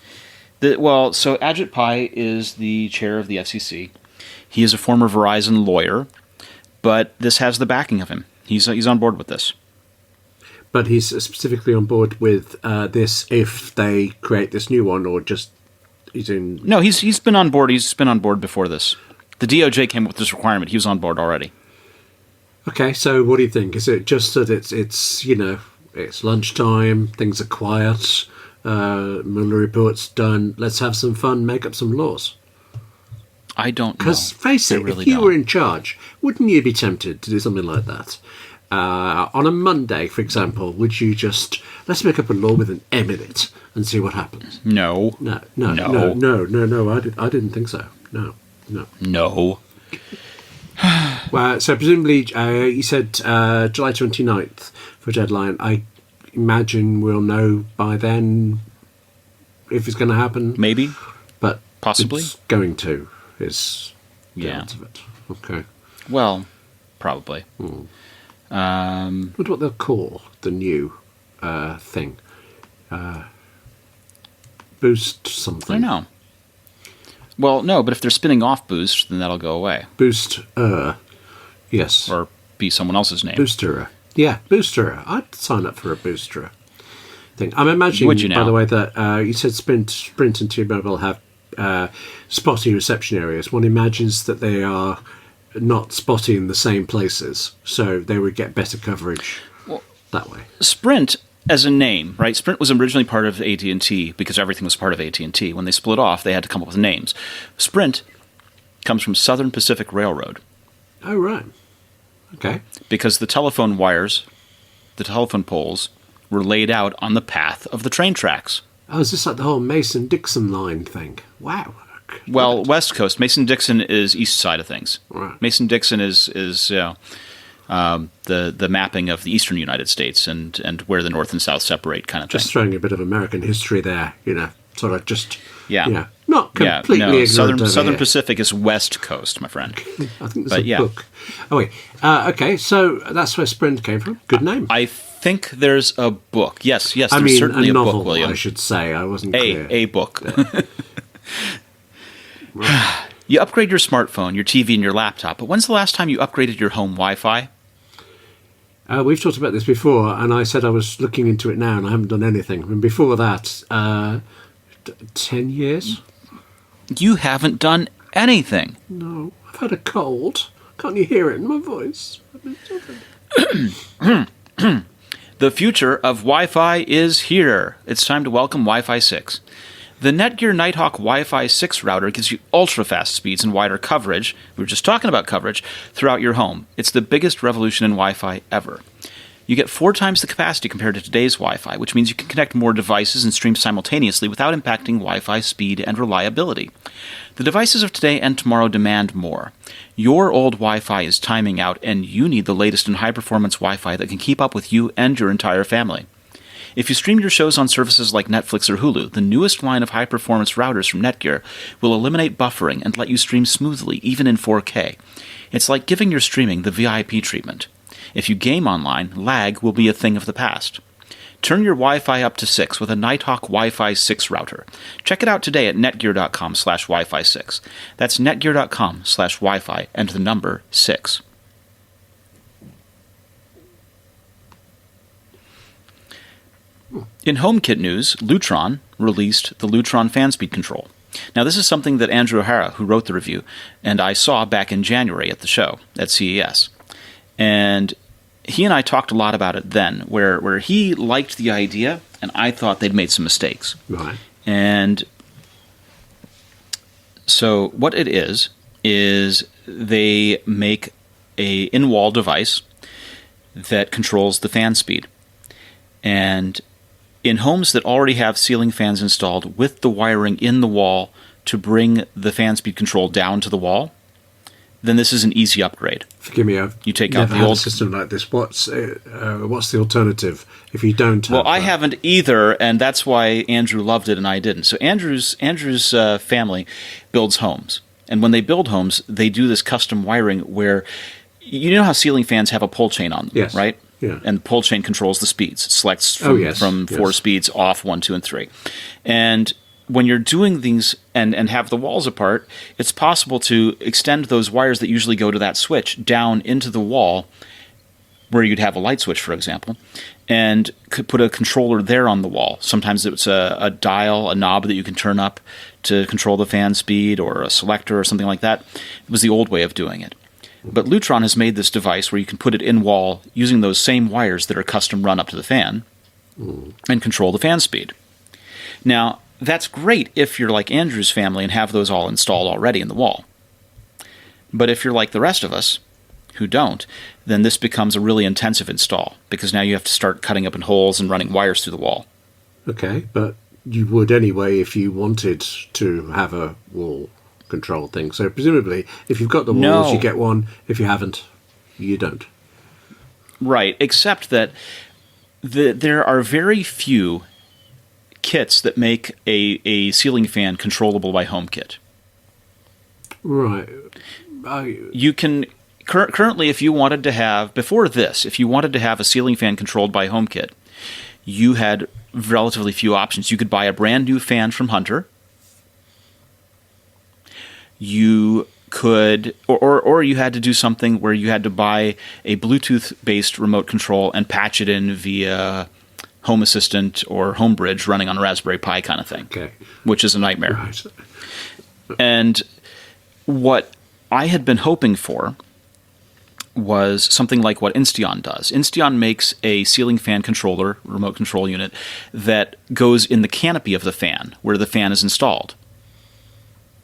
S1: so Ajit Pai is the chair of the FCC. He is a former Verizon lawyer, but this has the backing of him. He's on board with this.
S2: But he's specifically on board with this if they create this new one, or just he's in...
S1: No, he's been on board. He's been on board before this. The DOJ came up with this requirement. He was on board already.
S2: Okay, so what do you think? Is it just that it's it's lunchtime, things are quiet, Mueller report's done, let's have some fun, make up some laws?
S1: I don't know.
S2: Because face it,
S1: really
S2: if you
S1: don't.
S2: were in charge, wouldn't you be tempted to do something like that? On a Monday, for example, would you just, let's make up a law with an M in it and see what happens?
S1: No.
S2: No. I didn't think so. No. Well, so presumably, you said July 29th for deadline. I imagine we'll know by then if it's going to happen.
S1: Maybe.
S2: But
S1: possibly.
S2: It's going to is the
S1: Yeah.
S2: answer of it. Okay.
S1: Well, probably.
S2: Wonder what they'll call the new thing. Boost something.
S1: I don't know. Well, no, but if they're spinning off Boost, then that'll go away.
S2: Boost. Yes.
S1: Or be someone else's name.
S2: Booster. Yeah, Booster. I'd sign up for a Booster thing. I'm imagining,
S1: Would you now?
S2: by the way, that you said Sprint and T-Mobile have spotty reception areas. One imagines that they are not spotty in the same places, so they would get better coverage that way.
S1: Sprint as a name, right? Sprint was originally part of AT&T because everything was part of AT&T. When they split off, they had to come up with names. Sprint comes from Southern Pacific Railroad.
S2: Oh, right. Okay.
S1: Because the telephone wires, the telephone poles, were laid out on the path of the train tracks.
S2: Oh, is this like the whole Mason-Dixon line thing? Wow.
S1: Well, West Coast. Mason-Dixon is east side of things.
S2: Right.
S1: Mason-Dixon is the mapping of the eastern United States and where the north and south separate kind of
S2: Just
S1: thing.
S2: throwing a bit of American history there, sort of just...
S1: Yeah.
S2: Not completely ignorant
S1: Southern
S2: here.
S1: Pacific is West Coast, my friend.
S2: I think there's a book. Oh, wait. Okay, so that's where Sprint came from. Good name.
S1: I think there's a book. Yes, there's certainly
S2: a
S1: a
S2: novel,
S1: book, William.
S2: I should say. I wasn't clear.
S1: A book. You upgrade your smartphone, your TV, and your laptop, but when's the last time you upgraded your home Wi-Fi?
S2: We've talked about this before, and I said I was looking into it now, and I haven't done anything. And before that, 10 years?
S1: You haven't done anything.
S2: No, I've had a cold. Can't you hear it in my voice?
S1: The future of Wi-Fi is here. It's time to welcome Wi-Fi 6. The Netgear Nighthawk Wi-Fi 6 router gives you ultra-fast speeds and wider coverage, we were just talking about coverage, throughout your home. It's the biggest revolution in Wi-Fi ever. You get 4 times the capacity compared to today's Wi-Fi, which means you can connect more devices and stream simultaneously without impacting Wi-Fi speed and reliability. The devices of today and tomorrow demand more. Your old Wi-Fi is timing out, and you need the latest in high-performance Wi-Fi that can keep up with you and your entire family. If you stream your shows on services like Netflix or Hulu, the newest line of high-performance routers from Netgear will eliminate buffering and let you stream smoothly, even in 4K. It's like giving your streaming the VIP treatment. If you game online, lag will be a thing of the past. Turn your Wi-Fi up to 6 with a Nighthawk Wi-Fi 6 router. Check it out today at netgear.com/Wi-Fi 6. That's netgear.com/Wi-Fi and the number 6. In HomeKit news, Lutron released the Lutron fan speed control. Now, this is something that Andrew O'Hara, who wrote the review, and I saw back in January at the show at CES. And he and I talked a lot about it then, where he liked the idea, and I thought they'd made some mistakes.
S2: Right.
S1: And so what it is they make a in-wall device that controls the fan speed. And in homes that already have ceiling fans installed with the wiring in the wall to bring the fan speed control down to the wall, then this is an easy upgrade.
S2: Forgive me, I've
S1: you take
S2: never
S1: out the
S2: had
S1: old
S2: a system like this. What's the alternative if you don't have
S1: Well, I
S2: that?
S1: haven't either, and that's why Andrew loved it and I didn't. So Andrew's family builds homes. And when they build homes, they do this custom wiring where, you know how ceiling fans have a pull chain on them,
S2: Yes.
S1: right?
S2: Yeah.
S1: And the pull chain controls the speeds. It selects from 4 speeds off 1, 2, and 3. And when you're doing these and have the walls apart, it's possible to extend those wires that usually go to that switch down into the wall where you'd have a light switch, for example, and could put a controller there on the wall. Sometimes it's a dial, a knob that you can turn up to control the fan speed, or a selector or something like that. It was the old way of doing it. But Lutron has made this device where you can put it in wall using those same wires that are custom run up to the fan and control the fan speed. Now, that's great if you're like Andrew's family and have those all installed already in the wall. But if you're like the rest of us who don't, then this becomes a really intensive install, because now you have to start cutting up in holes and running wires through the wall.
S2: Okay, but you would anyway if you wanted to have a wall control thing. So presumably, if you've got the walls, you get one. If you haven't, you don't.
S1: Right, except that there are very few kits that make a ceiling fan controllable by HomeKit.
S2: Right.
S1: You can currently, if you wanted to have, before this, if you wanted to have a ceiling fan controlled by HomeKit, you had relatively few options. You could buy a brand new fan from Hunter. You could, or you had to do something where you had to buy a Bluetooth-based remote control and patch it in via Home Assistant or Homebridge running on a Raspberry Pi kind of thing, which is a nightmare.
S2: Right.
S1: And what I had been hoping for was something like what Insteon does. Insteon makes a ceiling fan controller, remote control unit, that goes in the canopy of the fan, where the fan is installed.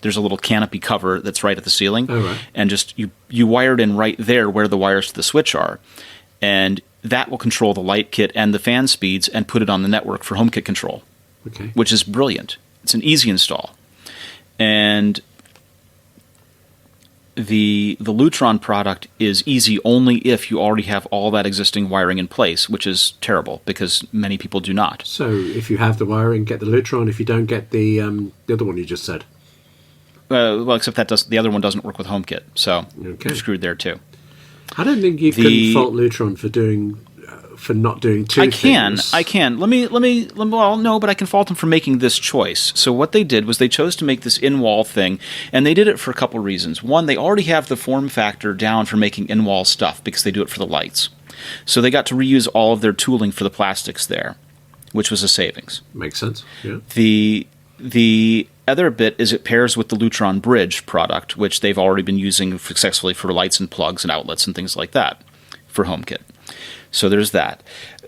S1: There's a little canopy cover that's right at the ceiling, and just you wire it in right there where the wires to the switch are, and that will control the light kit and the fan speeds and put it on the network for HomeKit control, which is brilliant. It's an easy install. And the Lutron product is easy only if you already have all that existing wiring in place, which is terrible because many people do not.
S2: So if you have the wiring, get the Lutron. If you don't, get the other one you just said.
S1: Well, except the other one doesn't work with HomeKit, so you're screwed there too.
S2: I don't think you can fault Lutron for doing for not doing two things.
S1: I can. Well, no, but I can fault them for making this choice. So what they did was they chose to make this in-wall thing, and they did it for a couple reasons. One, they already have the form factor down for making in-wall stuff because they do it for the lights. So they got to reuse all of their tooling for the plastics there, which was a savings.
S2: Makes sense, yeah.
S1: The other bit is it pairs with the Lutron Bridge product, which they've already been using successfully for lights and plugs and outlets and things like that for HomeKit. So there's that.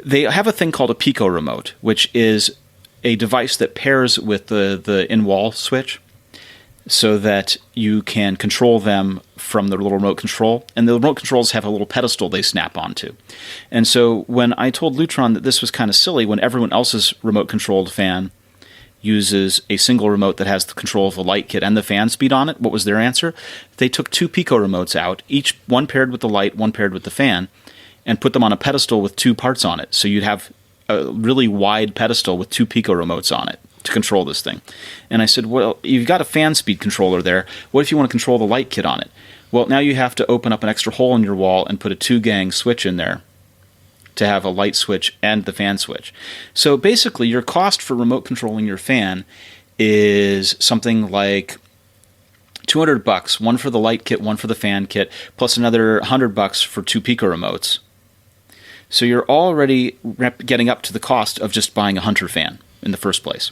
S1: They have a thing called a Pico remote, which is a device that pairs with the in-wall switch so that you can control them from the little remote control. And the remote controls have a little pedestal they snap onto. And so when I told Lutron that this was kind of silly, when everyone else's remote-controlled fan uses a single remote that has the control of the light kit and the fan speed on it, what was their answer? They took two Pico remotes out, each one paired with the light, one paired with the fan, and put them on a pedestal with two parts on it. So you'd have a really wide pedestal with two Pico remotes on it to control this thing. And I said, well, you've got a fan speed controller there. What if you want to control the light kit on it? Well, now you have to open up an extra hole in your wall and put a 2-gang switch in there to have a light switch and the fan switch. So basically, your cost for remote controlling your fan is something like $200, one for the light kit, one for the fan kit, plus another $100 for two Pico remotes. So you're already getting up to the cost of just buying a Hunter fan in the first place.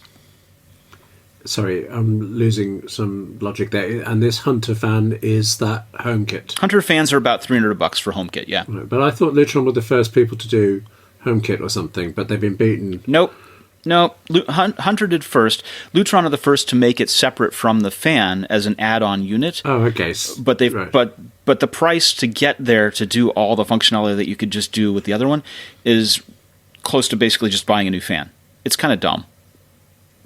S2: Sorry, I'm losing some logic there. And this Hunter fan is that HomeKit.
S1: Hunter fans are about $300 for HomeKit, yeah.
S2: Right, but I thought Lutron were the first people to do HomeKit or something, but they've been beaten.
S1: Nope. Hunter did first. Lutron are the first to make it separate from the fan as an add-on unit.
S2: Oh, okay.
S1: But they've
S2: right.
S1: but the price to get there to do all the functionality that you could just do with the other one is close to basically just buying a new fan. It's kind of dumb.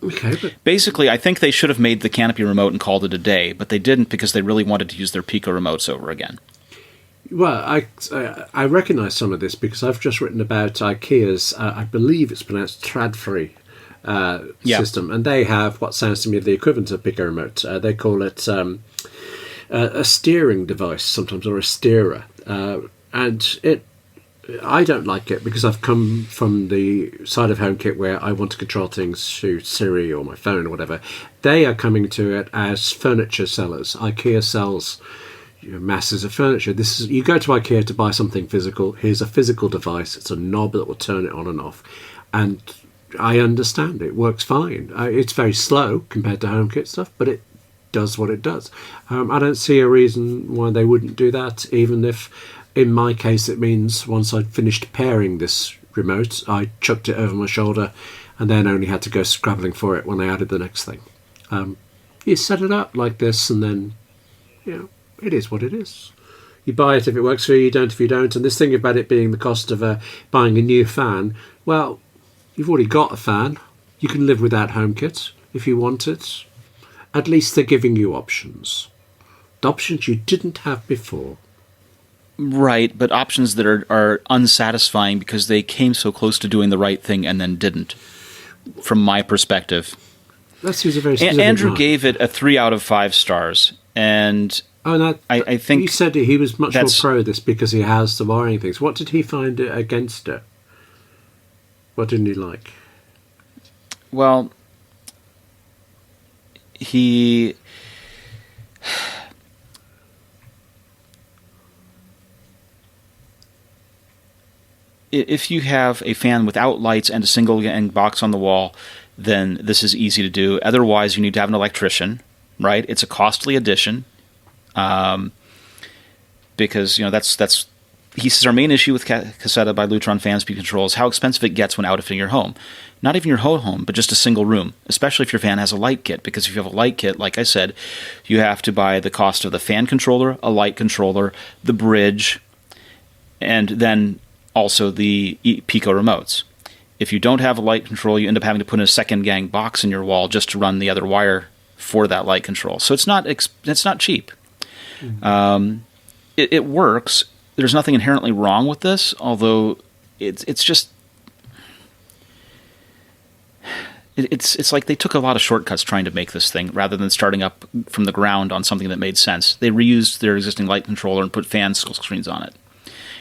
S2: Okay, but
S1: basically, I think they should have made the Canopy remote and called it a day, but they didn't because they really wanted to use their Pico remotes over again.
S2: Well, I recognise some of this because I've just written about IKEA's, I believe it's pronounced Tradfree system, and they have what sounds to me the equivalent of Pico remote. They call it a steering device sometimes, or a steerer, and I don't like it because I've come from the side of HomeKit where I want to control things through Siri or my phone or whatever. They are coming to it as furniture sellers. IKEA sells masses of furniture. You go to IKEA to buy something physical. Here's a physical device. It's a knob that will turn it on and off. And I understand it works fine. It's very slow compared to HomeKit stuff, but it does what it does. I don't see a reason why they wouldn't do that, even if in my case it means once I'd finished pairing this remote, I chucked it over my shoulder and then only had to go scrabbling for it when I added the next thing. You set it up like this and then, it is what it is. You buy it if it works for you, you don't if you don't. And this thing about it being the cost of buying a new fan, well, you've already got a fan. You can live without HomeKit if you want it. At least they're giving you options. The options you didn't have before.
S1: Right, but options that are unsatisfying because they came so close to doing the right thing and then didn't, from my perspective.
S2: That seems a very specific
S1: Andrew
S2: line.
S1: gave it a 3 out of 5 stars, and I think
S2: he said he was much more pro this because he has the wiring things. What did he find against it? What didn't he like?
S1: Well, if you have a fan without lights and a single gang box on the wall, then this is easy to do. Otherwise, you need to have an electrician, right? It's a costly addition, because that's he says our main issue with Caseta by Lutron fan speed control is how expensive it gets when outfitting your home. Not even your whole home, but just a single room, especially if your fan has a light kit. Because if you have a light kit, like I said, you have to buy the cost of the fan controller, a light controller, the bridge, and then also the Pico remotes. If you don't have a light control, you end up having to put in a second gang box in your wall just to run the other wire for that light control. So it's not cheap. Mm-hmm. It works. There's nothing inherently wrong with this, although it's just it's like they took a lot of shortcuts trying to make this thing rather than starting up from the ground on something that made sense. They reused their existing light controller and put fan screens on it.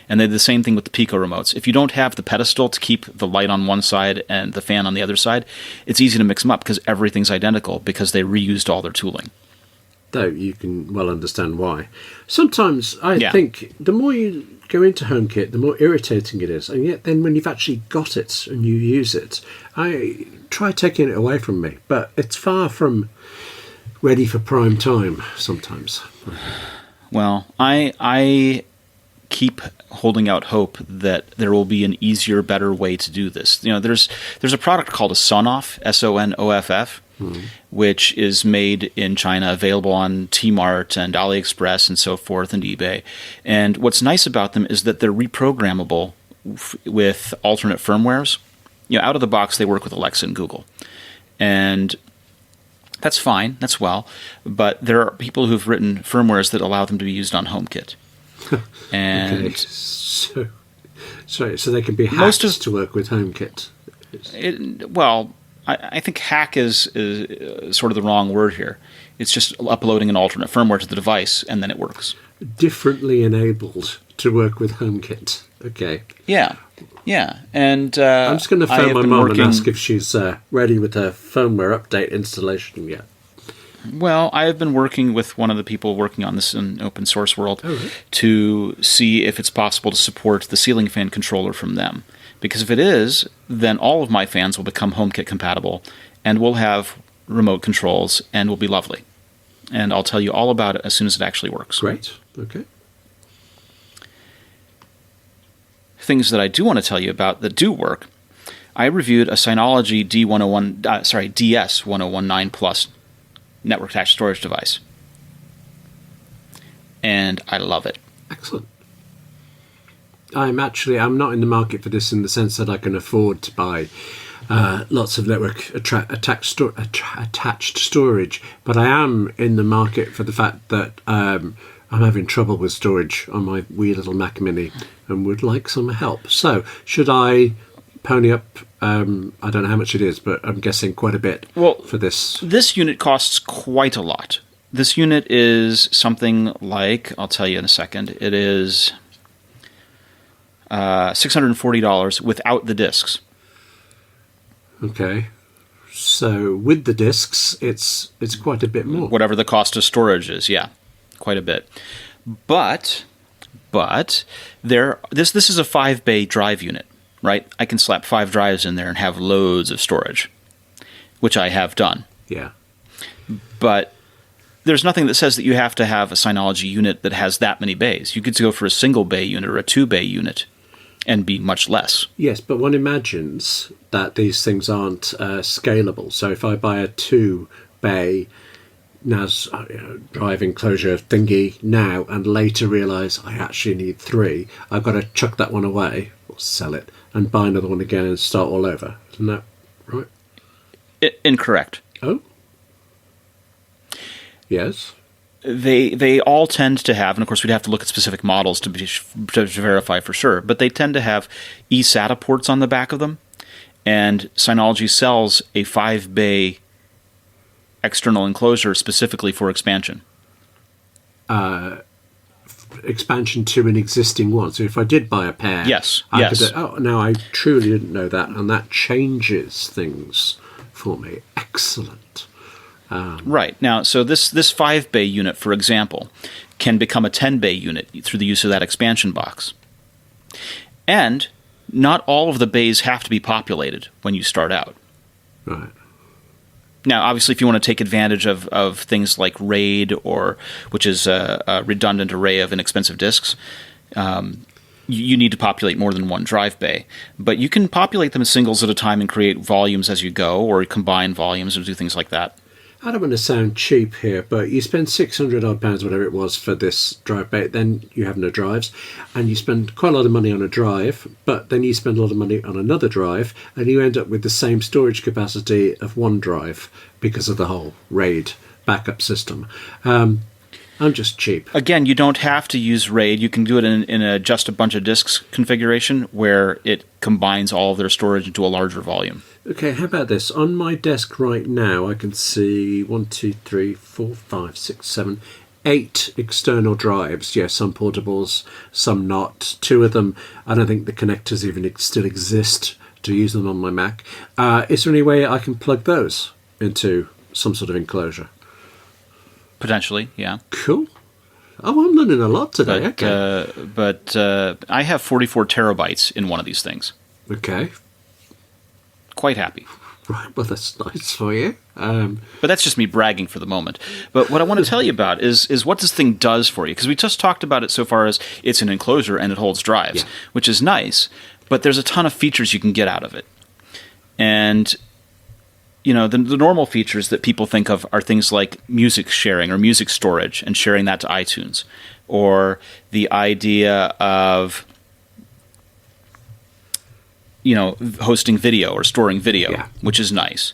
S1: And they did the same thing with the Pico remotes. If you don't have the pedestal to keep the light on one side and the fan on the other side, it's easy to mix them up because everything's identical because they reused all their tooling.
S2: Though you can well understand why. Sometimes I think the more you go into HomeKit, the more irritating it is. And yet then when you've actually got it and you use it, I try taking it away from me. But it's far from ready for prime time sometimes.
S1: Well, I keep holding out hope that there will be an easier, better way to do this. There's a product called a Sonoff, Sonoff, which is made in China, available on Tmart and AliExpress and so forth and eBay. And what's nice about them is that they're reprogrammable with alternate firmwares. Out of the box, they work with Alexa and Google. And that's fine, that's well, but there are people who've written firmwares that allow them to be used on HomeKit. And
S2: okay. So they can be hacked to work with HomeKit.
S1: I think hack is sort of the wrong word here. It's just uploading an alternate firmware to the device, and then it works.
S2: Differently enabled to work with HomeKit. Okay.
S1: Yeah. And
S2: I'm just going to phone my mum and ask if she's ready with her firmware update installation yet.
S1: Well, I have been working with one of the people working on this in open source world to see if it's possible to support the ceiling fan controller from them. Because if it is, then all of my fans will become HomeKit compatible, and we'll have remote controls, and will be lovely. And I'll tell you all about it as soon as it actually works.
S2: Great. Okay.
S1: Things that I do want to tell you about that do work. I reviewed a Synology DS1019 Plus network attached storage device, and I love it.
S2: Excellent. I'm not in the market for this in the sense that I can afford to buy lots of network attached storage, but I am in the market for the fact that I'm having trouble with storage on my wee little Mac Mini and would like some help. So should I pony up, I don't know how much it is, but I'm guessing quite a bit for this.
S1: This unit costs quite a lot. This unit is something like, I'll tell you in a second, it is $640 without the discs.
S2: Okay. So with the discs, it's quite a bit more.
S1: Whatever the cost of storage is, yeah, quite a bit. But this is a 5-bay drive unit. Right? I can slap 5 drives in there and have loads of storage, which I have done.
S2: Yeah.
S1: But there's nothing that says that you have to have a Synology unit that has that many bays. You could go for a single bay unit or a 2-bay unit and be much less.
S2: Yes, but one imagines that these things aren't scalable. So if I buy a 2-bay NAS drive enclosure thingy now and later realise I actually need 3, I've got to chuck that one away or sell it and buy another one again and start all over. Isn't that right?
S1: Incorrect.
S2: Oh? Yes?
S1: They all tend to have, and of course we'd have to look at specific models to verify for sure, but they tend to have eSATA ports on the back of them, and Synology sells a 5-bay external enclosure specifically for expansion.
S2: Expansion to an existing one. So if I did buy a pair,
S1: yes.
S2: Now I truly didn't know that, and that changes things for me. Excellent.
S1: Right. Now, so this 5-bay unit, for example, can become a 10-bay unit through the use of that expansion box. And not all of the bays have to be populated when you start out.
S2: Right.
S1: Now, obviously, if you want to take advantage of things like RAID, which is a redundant array of inexpensive disks, you need to populate more than one drive bay. But you can populate them as singles at a time and create volumes as you go, or combine volumes and do things like that.
S2: I don't want to sound cheap here, but you spend £600 whatever it was for this drive bay, then you have no drives, and you spend quite a lot of money on a drive, but then you spend a lot of money on another drive, and you end up with the same storage capacity of one drive because of the whole RAID backup system. I'm just cheap.
S1: Again, you don't have to use RAID. You can do it in a just a bunch of disks configuration where it combines all of their storage into a larger volume.
S2: Okay, how about this? On my desk right now, I can see 1, 2, 3, 4, 5, 6, 7, 8 external drives. Yes, some portables, some not. 2 of them, I don't think the connectors even still exist to use them on my Mac. Is there any way I can plug those into some sort of enclosure?
S1: Potentially, yeah.
S2: Cool. Oh, I'm learning a lot today.
S1: But I have 44 terabytes in one of these things.
S2: Okay.
S1: Quite happy.
S2: Right, well, that's nice for you.
S1: But that's just me bragging for the moment. But what I want to tell you about is what this thing does for you. Because we just talked about it so far as it's an enclosure and it holds drives, which is nice. But there's a ton of features you can get out of it. And, you know, the normal features that people think of are things like music sharing or music storage and sharing that to iTunes. Or the idea of, you know, hosting video or storing video, which is nice.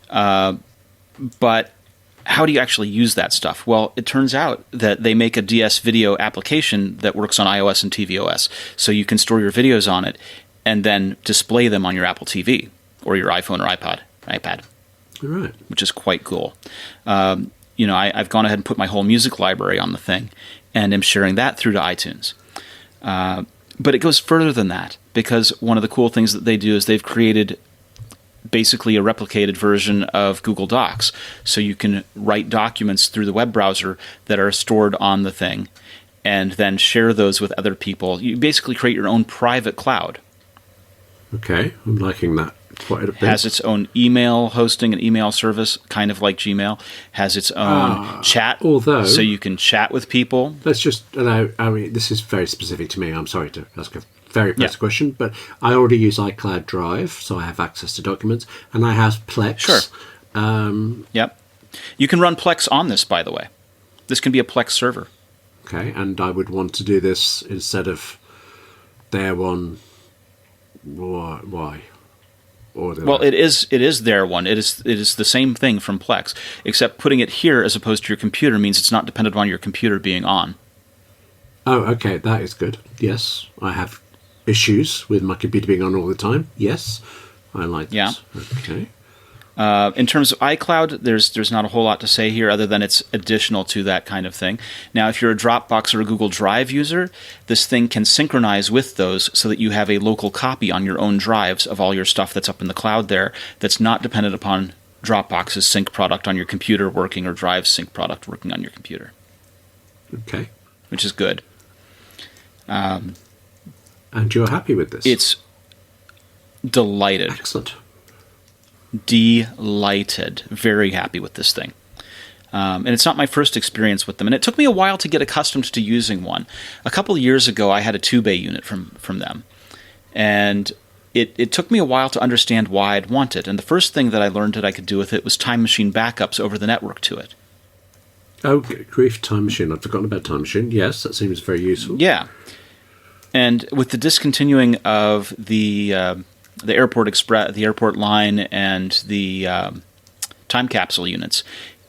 S1: But how do you actually use that stuff? Well, it turns out that they make a DS video application that works on iOS and tvOS. So you can store your videos on it and then display them on your Apple TV or your iPhone or iPad.
S2: Right.
S1: Which is quite cool. You know, I've gone ahead and put my whole music library on the thing and am sharing that through to iTunes. But it goes further than that, because one of the cool things that they do is they've created basically a replicated version of Google Docs. So you can write documents through the web browser that are stored on the thing and then share those with other people. You basically create your own private cloud.
S2: Okay, I'm liking that quite a bit.
S1: Has its own email hosting and email service, kind of like Gmail. Has its own chat,
S2: although,
S1: so you can chat with people.
S2: Let's just allow, I mean, this is very specific to me. I'm sorry to ask a very personal question, but I already use iCloud Drive, so I have access to documents, and I have Plex.
S1: Sure. Yep. You can run Plex on this, by the way. This can be a Plex server.
S2: Okay, and I would want to do this instead of their one. Why?
S1: Well, it is their one. It is the same thing from Plex, except putting it here as opposed to your computer means it's not dependent on your computer being on.
S2: Oh, okay, that is good. Yes, I have issues with my computer being on all the time. Yes, I like that. Okay.
S1: In terms of iCloud, there's not a whole lot to say here other than it's additional to that kind of thing. Now, if you're a Dropbox or a Google Drive user, this thing can synchronize with those so that you have a local copy on your own drives of all your stuff that's up in the cloud there that's not dependent upon Dropbox's sync product on your computer working or Drive's sync product working on your computer.
S2: Okay.
S1: Which is good.
S2: And you're happy with this?
S1: It's delighted.
S2: Excellent.
S1: Delighted. Very happy with this thing. And it's not my first experience with them. And it took me a while to get accustomed to using one. A couple of years ago, I had a 2-bay unit from them. And it took me a while to understand why I'd want it. And the first thing that I learned that I could do with it was Time Machine backups over the network to it.
S2: Oh, grief, Time Machine. I'd forgotten about Time Machine. Yes, that seems very useful.
S1: Yeah. And with the discontinuing of the Airport Express, the Airport Line, and the time capsule units,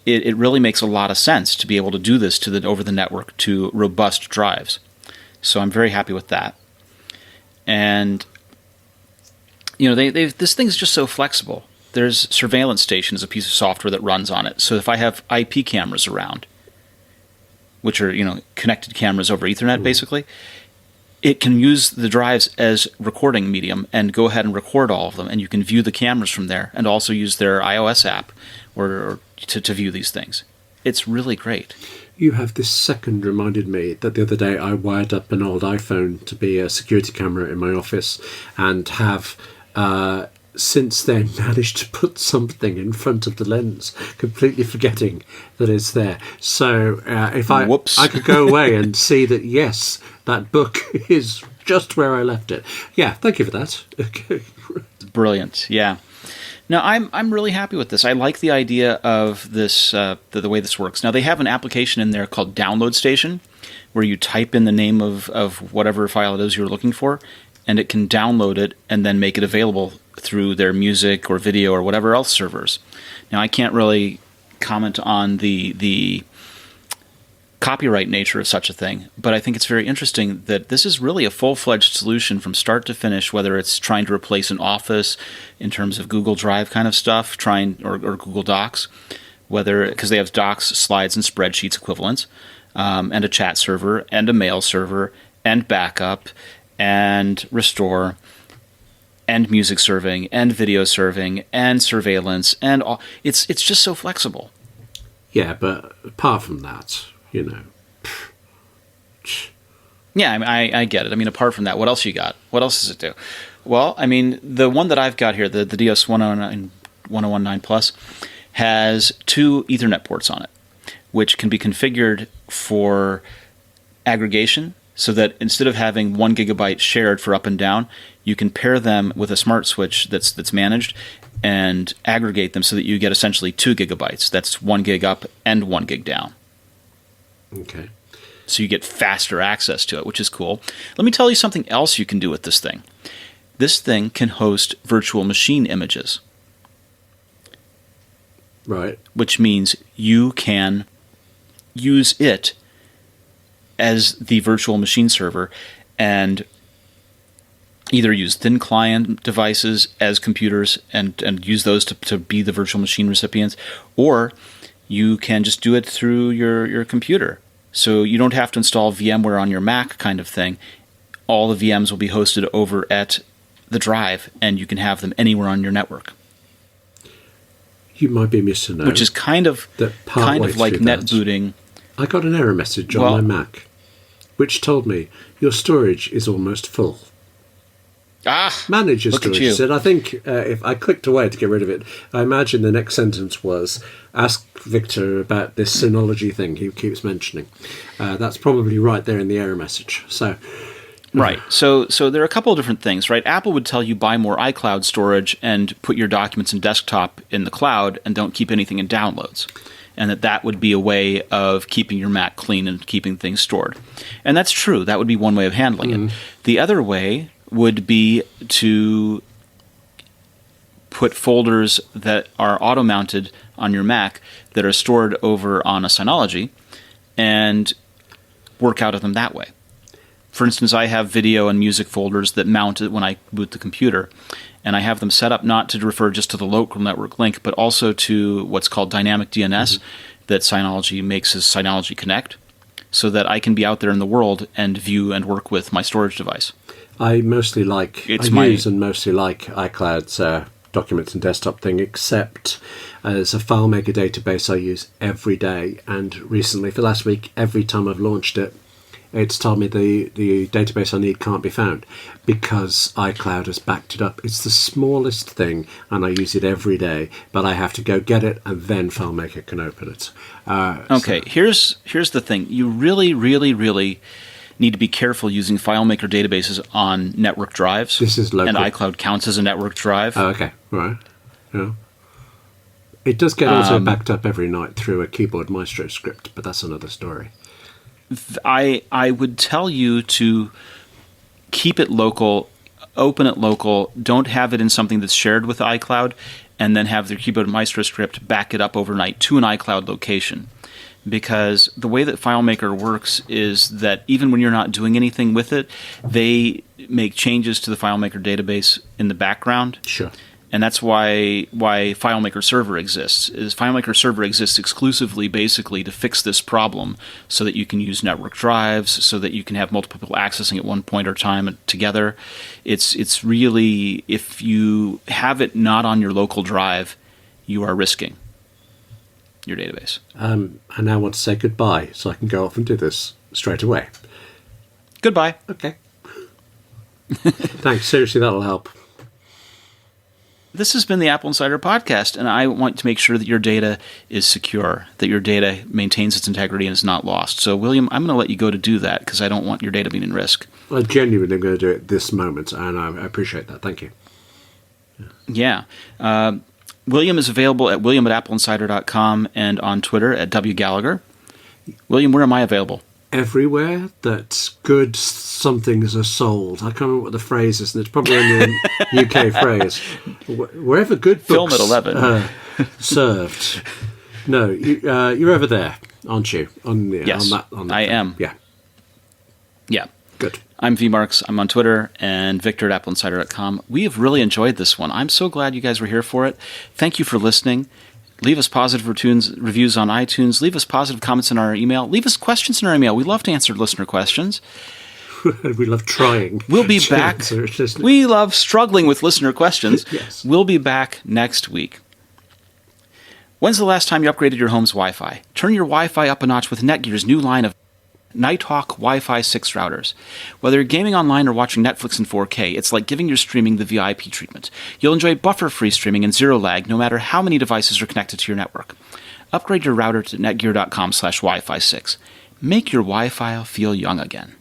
S1: it really makes a lot of sense to be able to do this over the network to robust drives. So I'm very happy with that. And you know, this thing's just so flexible. There's Surveillance Station as a piece of software that runs on it. So if I have IP cameras around, which are, you know, connected cameras over Ethernet, basically, it can use the drives as recording medium and go ahead and record all of them, and you can view the cameras from there and also use their iOS app or to view these things. It's really great.
S2: You have this second reminded me that the other day I wired up an old iPhone to be a security camera in my office and have since then managed to put something in front of the lens, completely forgetting that it's there. So if I could go away and see that, yes, that book is just where I left it. Yeah, thank you for that. Okay.
S1: Brilliant, yeah. Now, I'm really happy with this. I like the idea of this, the way this works. Now, they have an application in there called Download Station, where you type in the name of whatever file it is you're looking for, and it can download it and then make it available through their music or video or whatever else servers. Now, I can't really comment on the copyright nature of such a thing, but I think it's very interesting that this is really a full-fledged solution from start to finish, whether it's trying to replace an Office in terms of Google Drive kind of stuff, or Google Docs, because they have Docs, Slides, and Spreadsheets equivalents, and a chat server, and a mail server, and backup, and restore, and music serving, and video serving, and surveillance, and all. It's just so flexible.
S2: Yeah, but apart from that, you know.
S1: Yeah, I get it. I mean, apart from that, what else you got? What else does it do? Well, I mean, the one that I've got here, the DS 1019 Plus, has 2 Ethernet ports on it, which can be configured for aggregation, so that instead of having 1 gigabyte shared for up and down, you can pair them with a smart switch that's managed and aggregate them so that you get essentially 2 gigabytes. That's 1 gig up and 1 gig down.
S2: Okay.
S1: So you get faster access to it, which is cool. Let me tell you something else you can do with this thing. This thing can host virtual machine images.
S2: Right.
S1: Which means you can use it as the virtual machine server and either use thin client devices as computers and use those to be the virtual machine recipients, or you can just do it through your computer. So you don't have to install VMware on your Mac kind of thing. All the VMs will be hosted over at the drive, and you can have them anywhere on your network.
S2: You might be missing to know.
S1: Which is kind of like net booting.
S2: I got an error message on my Mac, which told me your storage is almost full. Manage your storage. Said, I think if I clicked away to get rid of it, I imagine the next sentence was, ask Victor about this Synology thing he keeps mentioning. That's probably right there in the error message. So,
S1: right. So there are a couple of different things, right? Apple would tell you buy more iCloud storage and put your documents and desktop in the cloud and don't keep anything in downloads. And that would be a way of keeping your Mac clean and keeping things stored. And that's true. That would be one way of handling it. The other way would be to put folders that are auto-mounted on your Mac that are stored over on a Synology and work out of them that way. For instance, I have video and music folders that mount when I boot the computer, and I have them set up not to refer just to the local network link, but also to what's called dynamic DNS that Synology makes as Synology Connect, so that I can be out there in the world and view and work with my storage device.
S2: I mostly like iCloud's documents and desktop thing, except as a FileMaker database I use every day. And recently, for last week, every time I've launched it, it's told me the database I need can't be found because iCloud has backed it up. It's the smallest thing, and I use it every day, but I have to go get it, and then FileMaker can open it.
S1: Okay, here's the thing. You really, really, really need to be careful using FileMaker databases on network drives.
S2: This is local.
S1: And iCloud counts as a network drive.
S2: Oh, okay, right. Yeah. It does get also backed up every night through a keyboard Maestro script, but that's another story.
S1: I would tell you to keep it local, open it local, don't have it in something that's shared with iCloud, and then have the keyboard Maestro script back it up overnight to an iCloud location. Because the way that FileMaker works is that even when you're not doing anything with it, they make changes to the FileMaker database in the background.
S2: Sure.
S1: And that's why FileMaker Server exists. FileMaker Server exists exclusively, basically, to fix this problem, so that you can use network drives, so that you can have multiple people accessing at one point or time together. It's really, if you have it not on your local drive, you are risking your database.
S2: I now want to say goodbye, so I can go off and do this straight away.
S1: Goodbye.
S2: Okay. Thanks. Seriously, that'll help.
S1: This has been the AppleInsider Podcast, and I want to make sure that your data is secure, that your data maintains its integrity and is not lost. So, William, I'm going to let you go to do that because I don't want your data being in risk.
S2: I genuinely am going to do it this moment, and I appreciate that. Thank you.
S1: Yeah. William is available at william@appleinsider.com and on Twitter at WGallagher. William, where am I available?
S2: Everywhere that good somethings are sold. I can't remember what the phrase is, and it's probably only a UK phrase. Wherever good books
S1: Film at 11.
S2: Served. No, you're over there, aren't you?
S1: Yes, I am.
S2: Yeah.
S1: Yeah.
S2: Good.
S1: I'm vmarks. I'm on Twitter, and Victor at AppleInsider.com. We have really enjoyed this one. I'm so glad you guys were here for it. Thank you for listening. Leave us positive reviews on iTunes. Leave us positive comments in our email. Leave us questions in our email. We love to answer listener questions.
S2: We love trying.
S1: We'll be back. We love struggling with listener questions.
S2: Yes.
S1: We'll be back next week. When's the last time you upgraded your home's Wi-Fi? Turn your Wi-Fi up a notch with Netgear's new line of Nighthawk Wi-Fi 6 routers. Whether you're gaming online or watching Netflix in 4K, it's like giving your streaming the VIP treatment. You'll enjoy buffer-free streaming and zero lag no matter how many devices are connected to your network. Upgrade your router to netgear.com/Wi-Fi 6. Make your Wi-Fi feel young again.